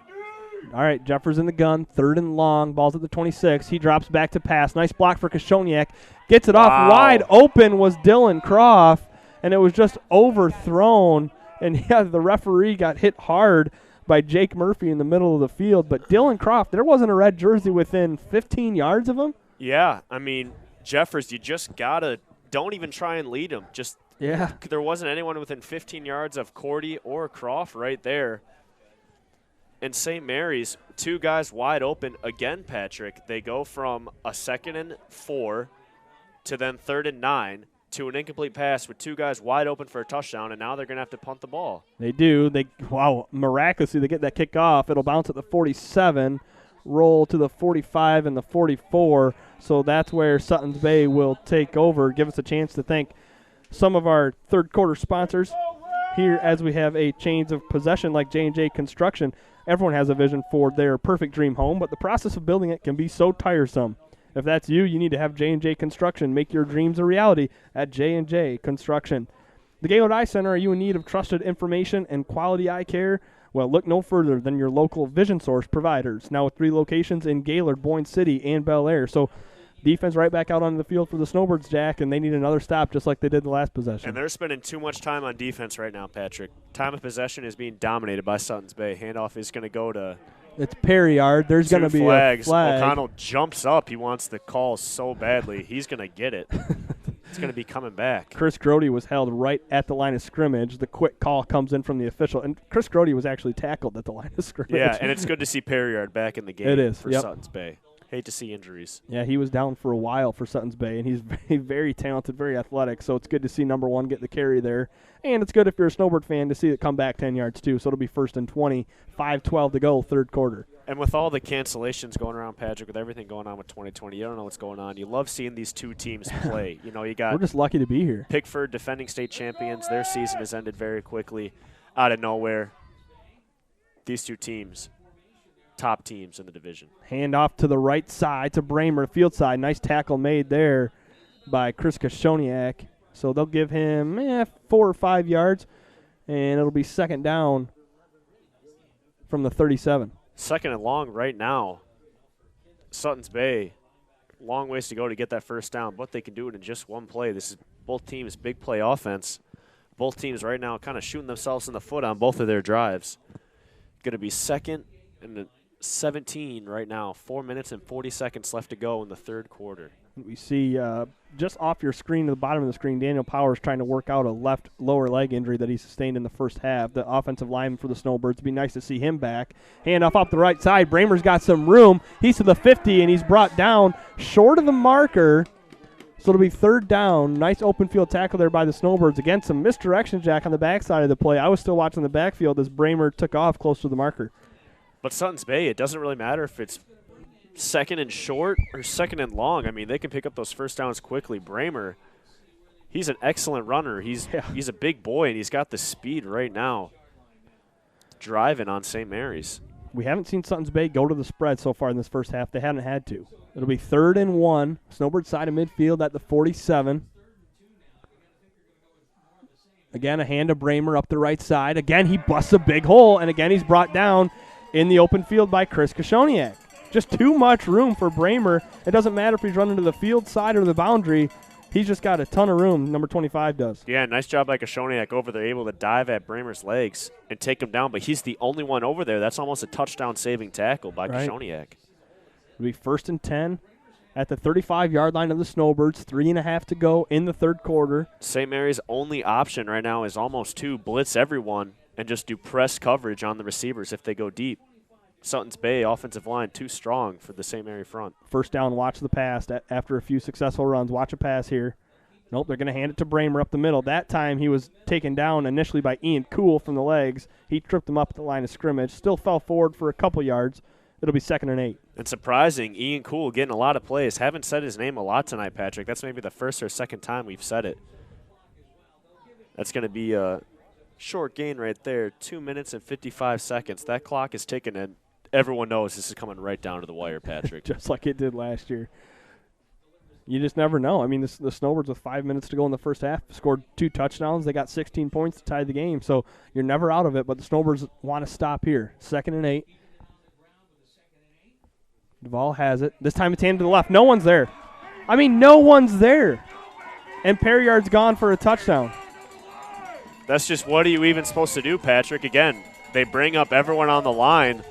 All right, Jeffers in the gun, 3rd and long, ball's at the 26. He drops back to pass. Nice block for Koshoniak. Gets it off. Wide open was Dylan Croft, and it was just overthrown. And, yeah, the referee got hit hard by Jake Murphy in the middle of the field. But Dylan Croft, there wasn't a red jersey within 15 yards of him. Yeah, I mean, Jeffers, you just got to don't even try and lead him. There wasn't anyone within 15 yards of Cordy or Croft right there. And St. Mary's, 2 guys wide open again, Patrick. They go from a 2nd and 4 to then 3rd and 9. to an incomplete pass with 2 guys wide open for a touchdown, and now they're going to have to punt the ball. They do. Wow, miraculously, they get that kick off. It'll bounce at the 47, roll to the 45 and the 44. So that's where Sutton's Bay will take over, give us a chance to thank some of our third quarter sponsors here as we have a change of possession like J&J Construction. Everyone has a vision for their perfect dream home, but the process of building it can be so tiresome. If that's you, you need to have J&J Construction. Make your dreams a reality at J&J Construction. The Gaylord Eye Center, are you in need of trusted information and quality eye care? Well, look no further than your local Vision Source providers, now with 3 locations in Gaylord, Boyne City, and Bel Air. So defense right back out onto the field for the Snowbirds, Jack, and they need another stop just like they did the last possession. And they're spending too much time on defense right now, Patrick. Time of possession is being dominated by Sutton's Bay. Handoff is going to go to it's Perryard. There's going to be flags. A flag. O'Connell jumps up. He wants the call so badly. He's going to get it. It's going to be coming back. Chris Grody was held right at the line of scrimmage. The quick call comes in from the official. And Chris Grody was actually tackled at the line of scrimmage. Yeah, and it's good to see Perryard back in the game for Sutton's Bay. Hate to see injuries. Yeah, he was down for a while for Sutton's Bay, and he's very, very talented, very athletic. So it's good to see number 1 get the carry there. And it's good if you're a Snowbird fan to see it come back 10 yards too. So it'll be 1st and 20, 5:12 to go, third quarter. And with all the cancellations going around, Patrick, with everything going on with 2020, you don't know what's going on. You love seeing these 2 teams play. You know, you got we're just lucky to be here. Pickford, defending state champions. Their season has ended very quickly, out of nowhere. These 2 teams, top teams in the division. Hand off to the right side to Bramer, field side. Nice tackle made there by Chris Kashoniak. So they'll give him 4 or 5 yards, and it'll be 2nd down from the 37. 2nd and long right now. Sutton's Bay, long ways to go to get that 1st down, but they can do it in just 1 play. This is both teams' big play offense. Both teams right now kind of shooting themselves in the foot on both of their drives. Going to be 2nd and 17 right now. 4 minutes and 40 seconds left to go in the third quarter. We see just off your screen, to the bottom of the screen, Daniel Powers trying to work out a left lower leg injury that he sustained in the first half. The offensive lineman for the Snowbirds. It'd be nice to see him back. Handoff off the right side. Bramer's got some room. He's to the 50, and he's brought down short of the marker. So it'll be 3rd down. Nice open field tackle there by the Snowbirds. Again, some misdirection, Jack, on the backside of the play. I was still watching the backfield as Bramer took off close to the marker. But Sutton's Bay, it doesn't really matter if it's 2nd and short or 2nd and long. I mean, they can pick up those 1st downs quickly. Bramer, he's an excellent runner. He's a big boy, and he's got the speed right now driving on St. Mary's. We haven't seen Sutton's Bay go to the spread so far in this first half. They haven't had to. It'll be 3rd and 1. Snowbird side of midfield at the 47. Again, a hand to Bramer up the right side. Again, he busts a big hole, and again he's brought down in the open field by Chris Kashoniak. Just too much room for Bramer. It doesn't matter if he's running to the field side or the boundary. He's just got a ton of room, number 25 does. Yeah, nice job by Kashoniak over there, able to dive at Bramer's legs and take him down, but he's the only one over there. That's almost a touchdown-saving tackle by Kashoniak. It'll be 1st and 10 at the 35-yard line of the Snowbirds. 3.5 to go in the third quarter. St. Mary's only option right now is almost to blitz everyone and just do press coverage on the receivers if they go deep. Sutton's Bay offensive line too strong for the St. Mary front. 1st down, watch the pass. After a few successful runs, watch a pass here. Nope, they're going to hand it to Bramer up the middle. That time he was taken down initially by Ian Cool from the legs. He tripped him up at the line of scrimmage. Still fell forward for a couple yards. It'll be 2nd and 8. And surprising, Ian Cool getting a lot of plays. Haven't said his name a lot tonight, Patrick. That's maybe the 1st or 2nd time we've said it. That's going to be a short gain right there. 2 minutes and 55 seconds. That clock is ticking, and everyone knows this is coming right down to the wire, Patrick. Just like it did last year. You just never know. I mean, the Snowbirds with 5 minutes to go in the first half scored 2 touchdowns. They got 16 points to tie the game, so you're never out of it. But the Snowbirds want to stop here. 2nd and 8. Duvall has it. This time it's handed to the left. No one's there. I mean, no one's there. And Perryard's gone for a touchdown. That's just what are you even supposed to do, Patrick? Again, they bring up everyone on the line.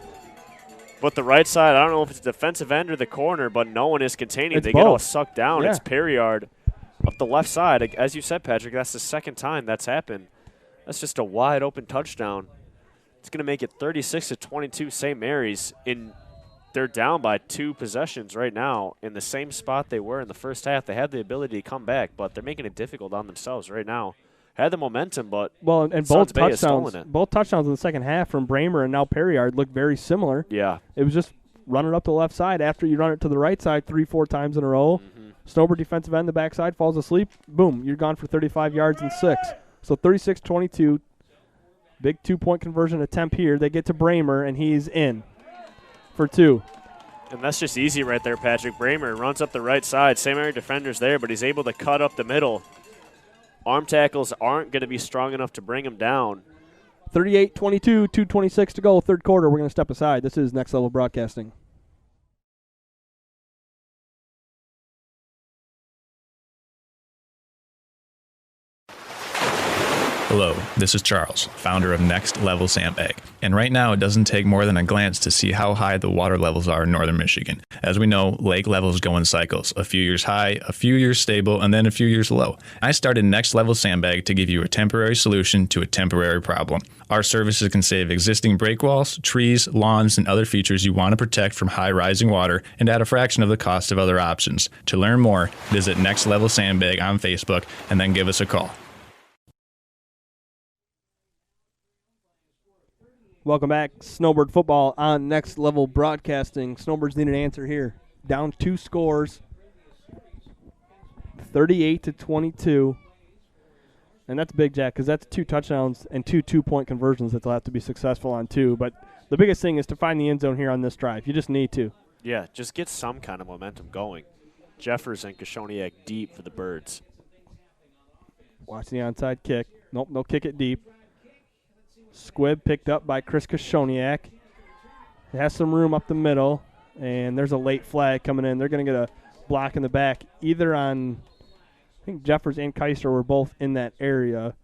But the right side, I don't know if it's defensive end or the corner, but no one is containing. They get all sucked down. Yeah. It's Perryard up the left side. As you said, Patrick, that's the 2nd time that's happened. That's just a wide open touchdown. It's going to make it 36-22 St. Mary's in they're down by 2 possessions right now in the same spot they were in the first half. They had the ability to come back, but they're making it difficult on themselves right now. Had the momentum, but and both touchdowns in the second half from Bramer and now Perryard look very similar. Yeah. It was just run it up the left side after you run it to the right side 3-4 times in a row. Snowbird defensive end, the backside, falls asleep. Boom, you're gone for 35 yards and 6. So 36-22, big 2-point conversion attempt here. They get to Bramer, and he's in for 2. And that's just easy right there, Patrick. Bramer runs up the right side. St. Mary defender's there, but he's able to cut up the middle. Arm tackles aren't going to be strong enough to bring him down. 38-22, 2:26 to go, third quarter. We're going to step aside. This is Next Level Broadcasting. Hello, this is Charles, founder of Next Level Sandbag. And right now, it doesn't take more than a glance to see how high the water levels are in northern Michigan. As we know, lake levels go in cycles, a few years high, a few years stable, and then a few years low. I started Next Level Sandbag to give you a temporary solution to a temporary problem. Our services can save existing break walls, trees, lawns, and other features you want to protect from high rising water and at a fraction of the cost of other options. To learn more, visit Next Level Sandbag on Facebook and then give us a call. Welcome back. Snowbird football on Next Level Broadcasting. Snowbirds need an answer here. Down 2 scores, 38-22. And that's big, Jack, because that's 2 touchdowns and 2 2-point conversions that they'll have to be successful on, too. But the biggest thing is to find the end zone here on this drive. You just need to. Yeah, just get some kind of momentum going. Jeffers and Koshoniak deep for the Birds. Watch the onside kick. Nope, they'll kick it deep. Squib picked up by Chris Koshoniak. It has some room up the middle, and there's a late flag coming in. They're going to get a block in the back, either on, I think Jeffers and Keister were both in that area.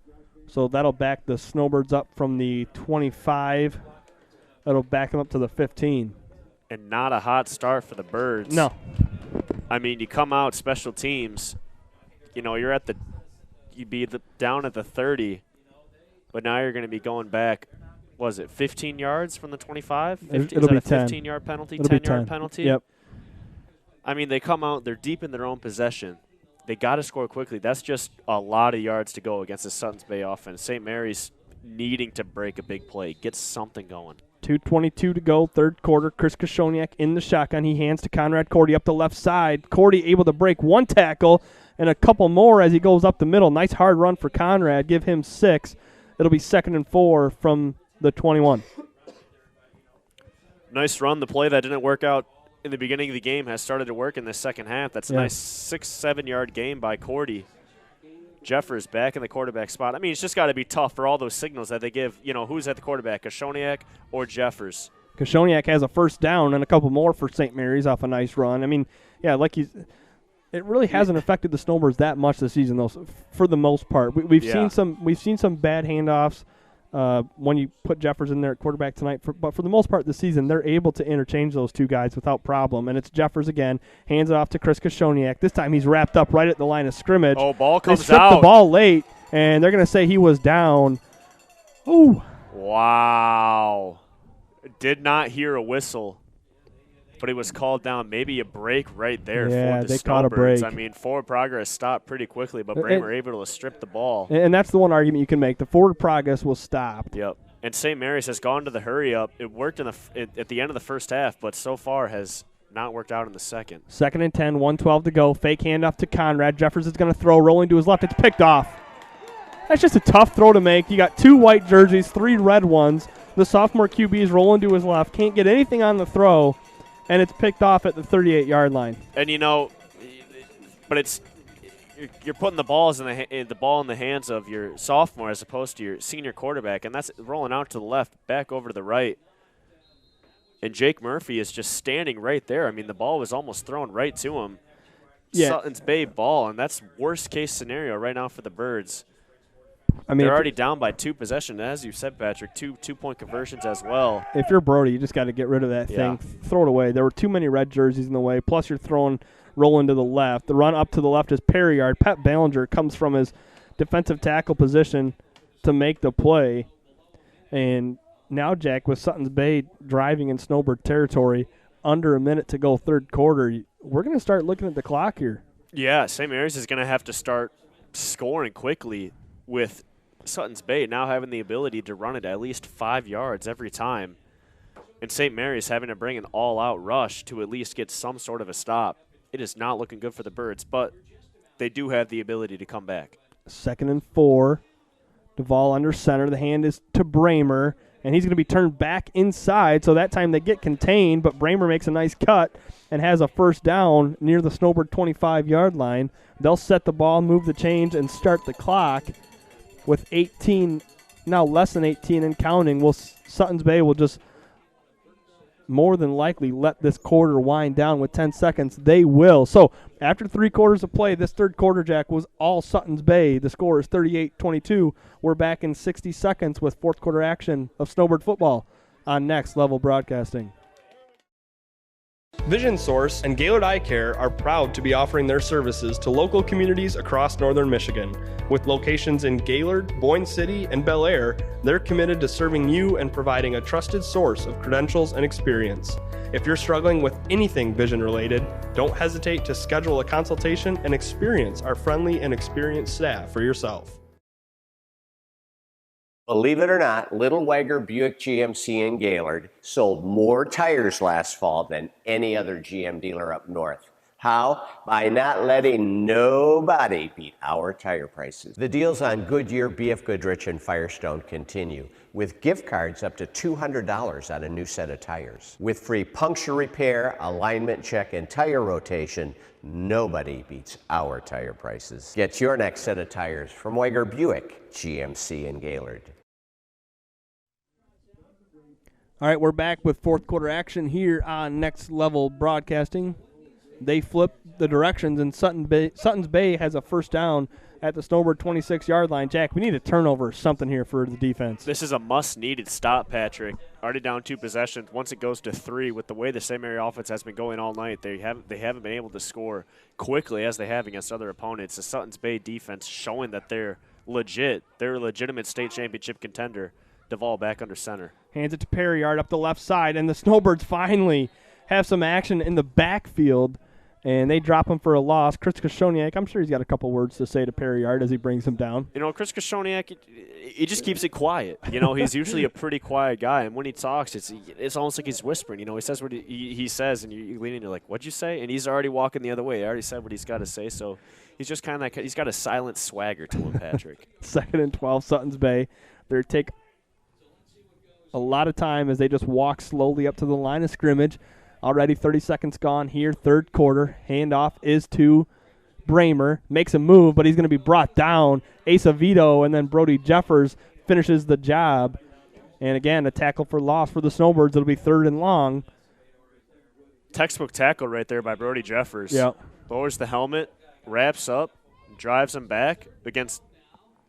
So that'll back the Snowbirds up from the 25. That'll back them up to the 15. And not a hot start for the Birds. No. I mean, you come out special teams, you'd be down at the 30. But now you're going to be going back, 15 yards from the 25? It'll be 10. 15-yard penalty, 10-yard penalty? Yep. I mean, they come out, they're deep in their own possession. They got to score quickly. That's just a lot of yards to go against the Suttons Bay offense. St. Mary's needing to break a big play, get something going. 2:22 to go, third quarter. Chris Koshoniak in the shotgun. He hands to Conrad Cordy up the left side. Cordy able to break 1 tackle and a couple more as he goes up the middle. Nice hard run for Conrad. Give him 6. It'll be 2nd and 4 from the 21. Nice run. The play that didn't work out in the beginning of the game has started to work in the second half. That's a nice 6-7-yard gain by Cordy. Jeffers back in the quarterback spot. I mean, it's just got to be tough for all those signals that they give. Who's at the quarterback, Koshoniak or Jeffers? Koshoniak has a first down and a couple more for St. Mary's off a nice run. I mean, it really hasn't affected the Snowbirds that much this season, though. For the most part, we've seen some bad handoffs when you put Jeffers in there at quarterback tonight. But for the most part this season, they're able to interchange those 2 guys without problem. And it's Jeffers again, hands it off to Chris Koshoniak. This time he's wrapped up right at the line of scrimmage. Oh, ball comes out. They stripped the ball late, and they're going to say he was down. Ooh. Wow. Did not hear a whistle. But he was called down. Maybe a break right there for the they Snowbirds. caught a break. I mean, forward progress stopped pretty quickly, but Bramer able to strip the ball. And that's the one argument you can make. The forward progress was stopped. Yep. And St. Mary's has gone to the hurry-up. It worked at the end of the first half, but so far has not worked out in the second. 2nd and 10, 1:12 to go. Fake handoff to Conrad. Jeffers is going to throw, rolling to his left. It's picked off. That's just a tough throw to make. You got 2 white jerseys, 3 red ones. The sophomore QB is rolling to his left. Can't get anything on the throw. And it's picked off at the 38-yard line. And but you're putting the ball in the hands of your sophomore as opposed to your senior quarterback, and that's rolling out to the left, back over to the right. And Jake Murphy is just standing right there. I mean, the ball was almost thrown right to him. Yeah. Sutton's Bay ball, and that's worst case scenario right now for the Birds. I mean, they're already down by 2 possessions, as you said, Patrick. 2-point conversions as well. If you're Brody, you just got to get rid of that thing. Throw it away. There were too many red jerseys in the way. Plus, you're rolling to the left. The run up to the left is Perryard. Pat Ballinger comes from his defensive tackle position to make the play. And now, Jack, with Sutton's Bay driving in Snowbird territory, under a minute to go third quarter. We're going to start looking at the clock here. Yeah, St. Mary's is going to have to start scoring quickly with Sutton's Bay now having the ability to run it at least 5 yards every time. And St. Mary's having to bring an all-out rush to at least get some sort of a stop. It is not looking good for the Birds, but they do have the ability to come back. 2nd and 4. Duvall under center. The hand is to Bramer, and he's going to be turned back inside, so that time they get contained, but Bramer makes a nice cut and has a first down near the Snowbird 25-yard line. They'll set the ball, move the chains, and start the clock with 18, now less than 18 and counting. Sutton's Bay will just more than likely let this quarter wind down with 10 seconds. They will. So after 3 quarters of play, this third quarter, Jack, was all Sutton's Bay. The score is 38-22. We're back in 60 seconds with fourth quarter action of Snowbird football on Next Level Broadcasting. Vision Source and Gaylord Eye Care are proud to be offering their services to local communities across northern Michigan. With locations in Gaylord, Boyne City, and Bel Air, they're committed to serving you and providing a trusted source of credentials and experience. If you're struggling with anything vision related, don't hesitate to schedule a consultation and experience our friendly and experienced staff for yourself. Believe it or not, Little Wagger Buick GMC in Gaylord sold more tires last fall than any other GM dealer up north. How? By not letting nobody beat our tire prices. The deals on Goodyear, BF Goodrich, and Firestone continue, with gift cards up to $200 on a new set of tires. With free puncture repair, alignment check, and tire rotation, nobody beats our tire prices. Get your next set of tires from Wagger Buick GMC in Gaylord. All right, we're back with fourth quarter action here on Next Level Broadcasting. They flip the directions, and Sutton's Bay has a first down at the Snowbird 26-yard line. Jack, we need a turnover or something here for the defense. This is a must-needed stop, Patrick. Already down 2 possessions. Once it goes to 3, with the way the St. Mary offense has been going all night, they haven't been able to score quickly as they have against other opponents. The Sutton's Bay defense showing that they're legit. They're a legitimate state championship contender. Duvall back under center. Hands it to Perryard up the left side, and the Snowbirds finally have some action in the backfield, and they drop him for a loss. Chris Koshoniak, I'm sure he's got a couple words to say to Perryard as he brings him down. You know, Chris Koshoniak, he just keeps it quiet. You know, he's usually a pretty quiet guy, and when he talks, it's almost like he's whispering. You know, he says what he says, and you lean in, you're like, what'd you say? And he's already walking the other way. He already said what he's got to say, so he's just kind of like, he's got a silent swagger to him, Patrick. 2nd and 12, Sutton's Bay. They take a lot of time as they just walk slowly up to the line of scrimmage. Already 30 seconds gone here, third quarter. Handoff is to Bramer. Makes a move, but he's going to be brought down. Asa Vito and then Brody Jeffers finishes the job. And again, a tackle for loss for the Snowbirds. It'll be 3rd and long. Textbook tackle right there by Brody Jeffers. Yep. Lowers the helmet, wraps up, drives him back against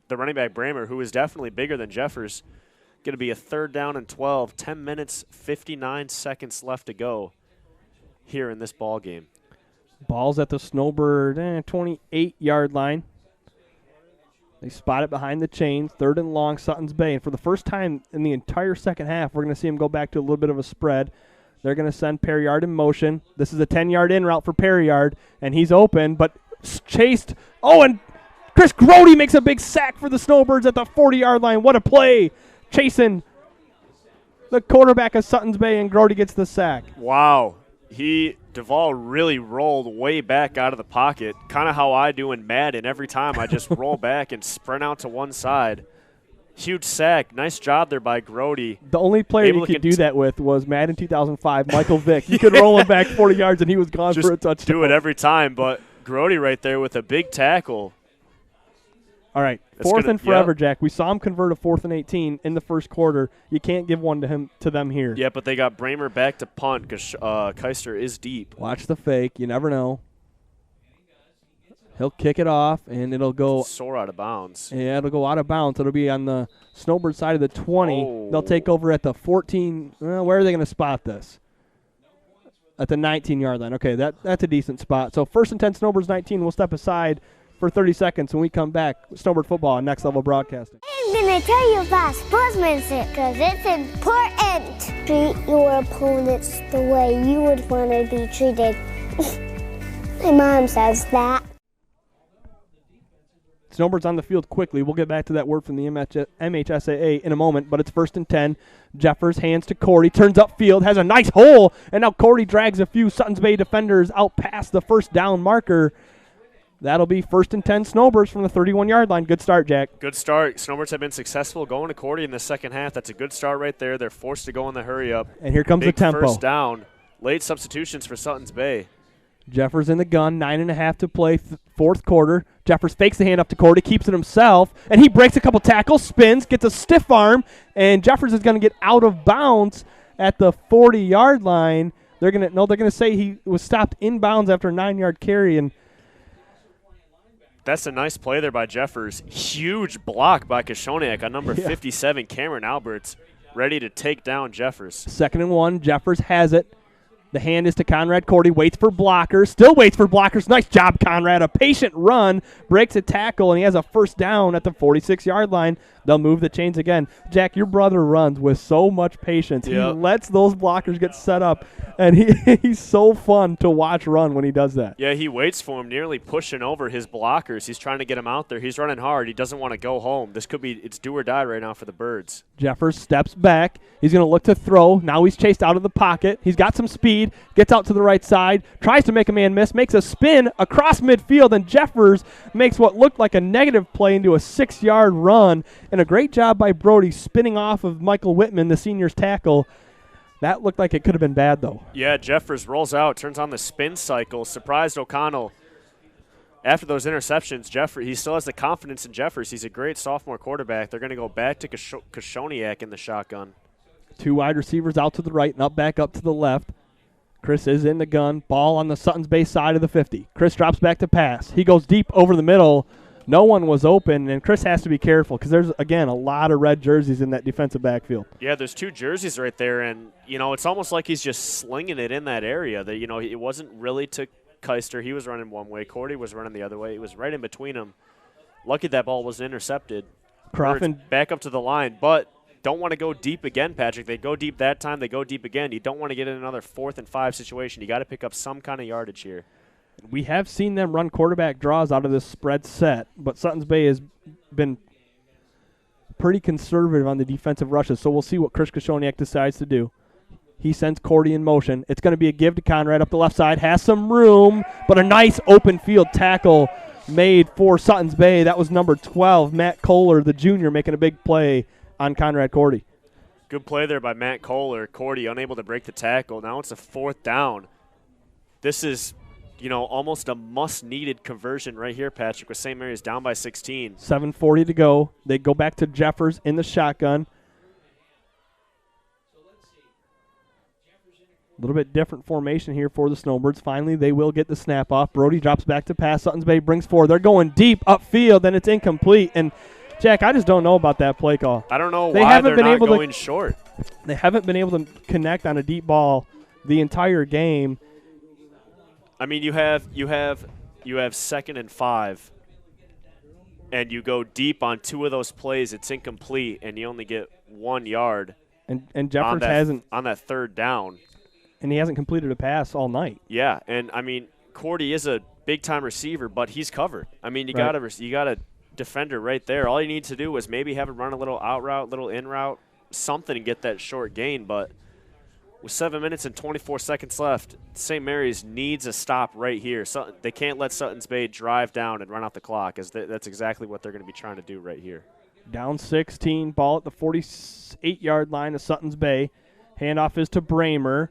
the running back Bramer, who is definitely bigger than Jeffers. Going to be a 3rd down and 12. 10 minutes, 59 seconds left to go here in this ball game. Ball's at the Snowbird 28-yard line. They spot it behind the chains. 3rd and long, Sutton's Bay. And for the first time in the entire second half, we're going to see him go back to a little bit of a spread. They're going to send Perryard in motion. This is a 10-yard in route for Perryard, and he's open, but chased. Oh, and Chris Grody makes a big sack for the Snowbirds at the 40-yard line. What a play. Chasing the quarterback of Sutton's Bay, and Grody gets the sack. Wow. Duvall really rolled way back out of the pocket, kind of how I do in Madden. Every time I just roll back and sprint out to one side. Huge sack. Nice job there by Grody. The only player you could do that with was Madden 2005, Michael Vick. You could roll him back 40 yards, and he was gone for a touchdown. Do it every time, but Grody right there with a big tackle. All right, 4th and forever, Jack. We saw him convert a 4th and 18 in the first quarter. You can't give one to them here. Yeah, but they got Bramer back to punt because Keister is deep. Watch the fake. You never know. He'll kick it off, and it'll go soar out of bounds. Yeah, it'll go out of bounds. It'll be on the Snowbird side of the 20. Oh. They'll take over at the 14. Where are they going to spot this? At the 19-yard line. Okay, that's a decent spot. So 1st and 10, Snowbirds 19. We'll step aside for 30 seconds when we come back. Snowbird football on Next Level Broadcasting. I'm going to tell you about sportsmanship because it's important. shouldn't treat your opponents the way you would want to be treated. My mom says that. Snowbirds on the field quickly. We'll get back to that word from the MHSAA in a moment, but it's 1st and 10. Jeffers hands to Cordy, turns upfield, has a nice hole, and now Cordy drags a few Suttons Bay defenders out past the first down marker. That'll be 1st and 10 Snowbirds from the 31-yard line. Good start, Jack. Good start. Snowbirds have been successful going to Cordy in the second half. That's a good start right there. They're forced to go in the hurry-up. And here comes Big the tempo. First down. Late substitutions for Suttons Bay. Jeffers in the gun, 9.5 to play, fourth quarter. Jeffers fakes the hand up to Cordy, keeps it himself, and he breaks a couple tackles, spins, gets a stiff arm, and Jeffers is going to get out of bounds at the 40-yard line. They're going to say he was stopped inbounds after a 9-yard carry, and that's a nice play there by Jeffers. Huge block by Koshoniak on number 57, Cameron Alberts, ready to take down Jeffers. 2nd and 1, Jeffers has it. The hand is to Conrad Cordy, waits for blockers, still waits for blockers. Nice job, Conrad. A patient run, breaks a tackle, and he has a first down at the 46-yard line. They'll move the chains again. Jack, your brother runs with so much patience. He lets those blockers get set up, and he's so fun to watch run when he does that. Yeah, he waits for him, nearly pushing over his blockers. He's trying to get him out there. He's running hard. He doesn't want to go home. It's do or die right now for the Birds. Jeffers steps back. He's going to look to throw. Now he's chased out of the pocket. He's got some speed, gets out to the right side, tries to make a man miss, makes a spin across midfield, and Jeffers makes what looked like a negative play into a 6-yard run. And a great job by Brody spinning off of Michael Whitman, the senior's tackle. That looked like it could have been bad, though. Yeah, Jeffers rolls out, turns on the spin cycle, surprised O'Connell. After those interceptions, he still has the confidence in Jeffers. He's a great sophomore quarterback. They're going to go back to Koshoniak in the shotgun. 2 wide receivers out to the right and back up to the left. Chris is in the gun. Ball on the Suttons Bay side of the 50. Chris drops back to pass. He goes deep over the middle. No one was open, and Chris has to be careful because there's, again, a lot of red jerseys in that defensive backfield. Yeah, there's 2 jerseys right there, and, it's almost like he's just slinging it in that area. That it wasn't really to Keister. He was running one way. Cordy was running the other way. It was right in between them. Lucky that ball was intercepted. Coffin back up to the line, but don't want to go deep again, Patrick. They go deep that time. They go deep again. You don't want to get in another 4th and 5 situation. You got to pick up some kind of yardage here. We have seen them run quarterback draws out of this spread set, but Suttons Bay has been pretty conservative on the defensive rushes, so we'll see what Chris Koshoniak decides to do. He sends Cordy in motion. It's going to be a give to Conrad up the left side. Has some room, but a nice open field tackle made for Suttons Bay. That was number 12, Matt Kohler, the junior, making a big play on Conrad Cordy. Good play there by Matt Kohler. Cordy unable to break the tackle. Now it's a 4th down. This is almost a must-needed conversion right here, Patrick, with St. Mary's down by 16. 7:40 to go. They go back to Jeffers in the shotgun. A little bit different formation here for the Snowbirds. Finally, they will get the snap off. Brody drops back to pass. Suttons Bay brings forward. They're going deep upfield, and it's incomplete. And, Jack, I just don't know about that play call. I don't know why they're not going short. They haven't been able to connect on a deep ball the entire game. I mean, you have 2nd and 5, and you go deep on 2 of those plays. It's incomplete, and you only get 1 yard. And Jeffers hasn't on that 3rd down, and he hasn't completed a pass all night. Yeah, and I mean, Cordy is a big time receiver, but he's covered. I mean, you got a defender right there. All you need to do is maybe have him run a little out route, little in route, something, and get that short gain, but. With 7 minutes and 24 seconds left, St. Mary's needs a stop right here. They can't let Suttons Bay drive down and run out the clock, as that's exactly what they're going to be trying to do right here. Down 16, ball at the 48-yard line of Suttons Bay. Handoff is to Bramer.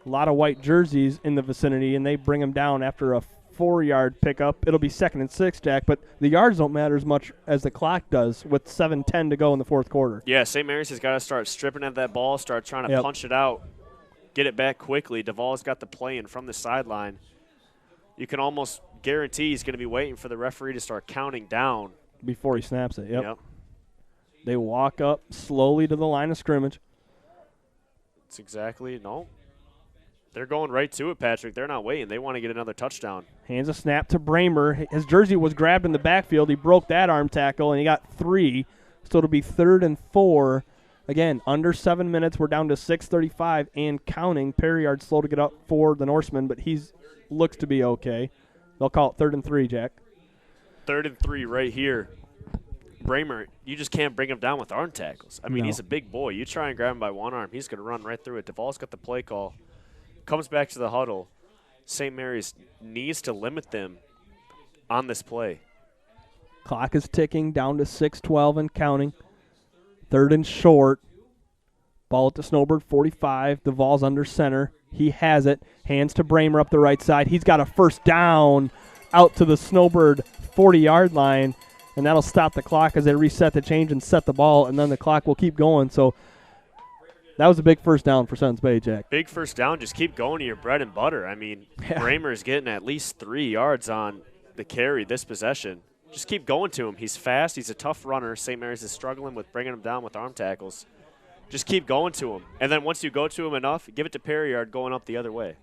A lot of white jerseys in the vicinity, and they bring him down after a 4-yard pickup. It'll be 2nd and 6, Jack, but the yards don't matter as much as the clock does with 7:10 to go in the 4th quarter. Yeah, St. Mary's has got to start stripping at that ball, start trying to punch it out, get it back quickly. Duvall's got the play in from the sideline. You can almost guarantee he's going to be waiting for the referee to start counting down. Before he snaps it, yep. They walk up slowly to the line of scrimmage. That's exactly, They're going right to it, Patrick. They're not waiting. They want to get another touchdown. Hands a snap to Bramer. His jersey was grabbed in the backfield. He broke that arm tackle, and he got 3. So it'll be 3rd and 4 Again, under 7 minutes. We're down to 6:35 and counting. Perryard's slow to get up for the Norseman, but he's looks to be okay. They'll call it 3rd and 3, Jack. 3rd and 3 right here. Bramer, you just can't bring him down with arm tackles. I mean, No. he's a big boy. You try and grab him by one arm, he's going to run right through it. Duvall's got the play call. Comes back to the huddle. St. Mary's needs to limit them on this play. Clock is ticking down to 6:12 and counting. 3rd and short. Ball at the Snowbird 45. Duvall's under center. He has it. Hands to Bramer up the right side. He's got a first down out to the Snowbird 40-yard line, and that'll stop the clock as they reset the change and set the ball, and then the clock will keep going. So that was a big first down for Suttons Bay, Jack. Big first down. Just keep going to your bread and butter. I mean, Bramer's getting at least 3 yards on the carry this possession. Just keep going to him. He's fast. He's a tough runner. St. Mary's is struggling with bringing him down with arm tackles. Just keep going to him. And then once you go to him enough, give it to Perryard going up the other way.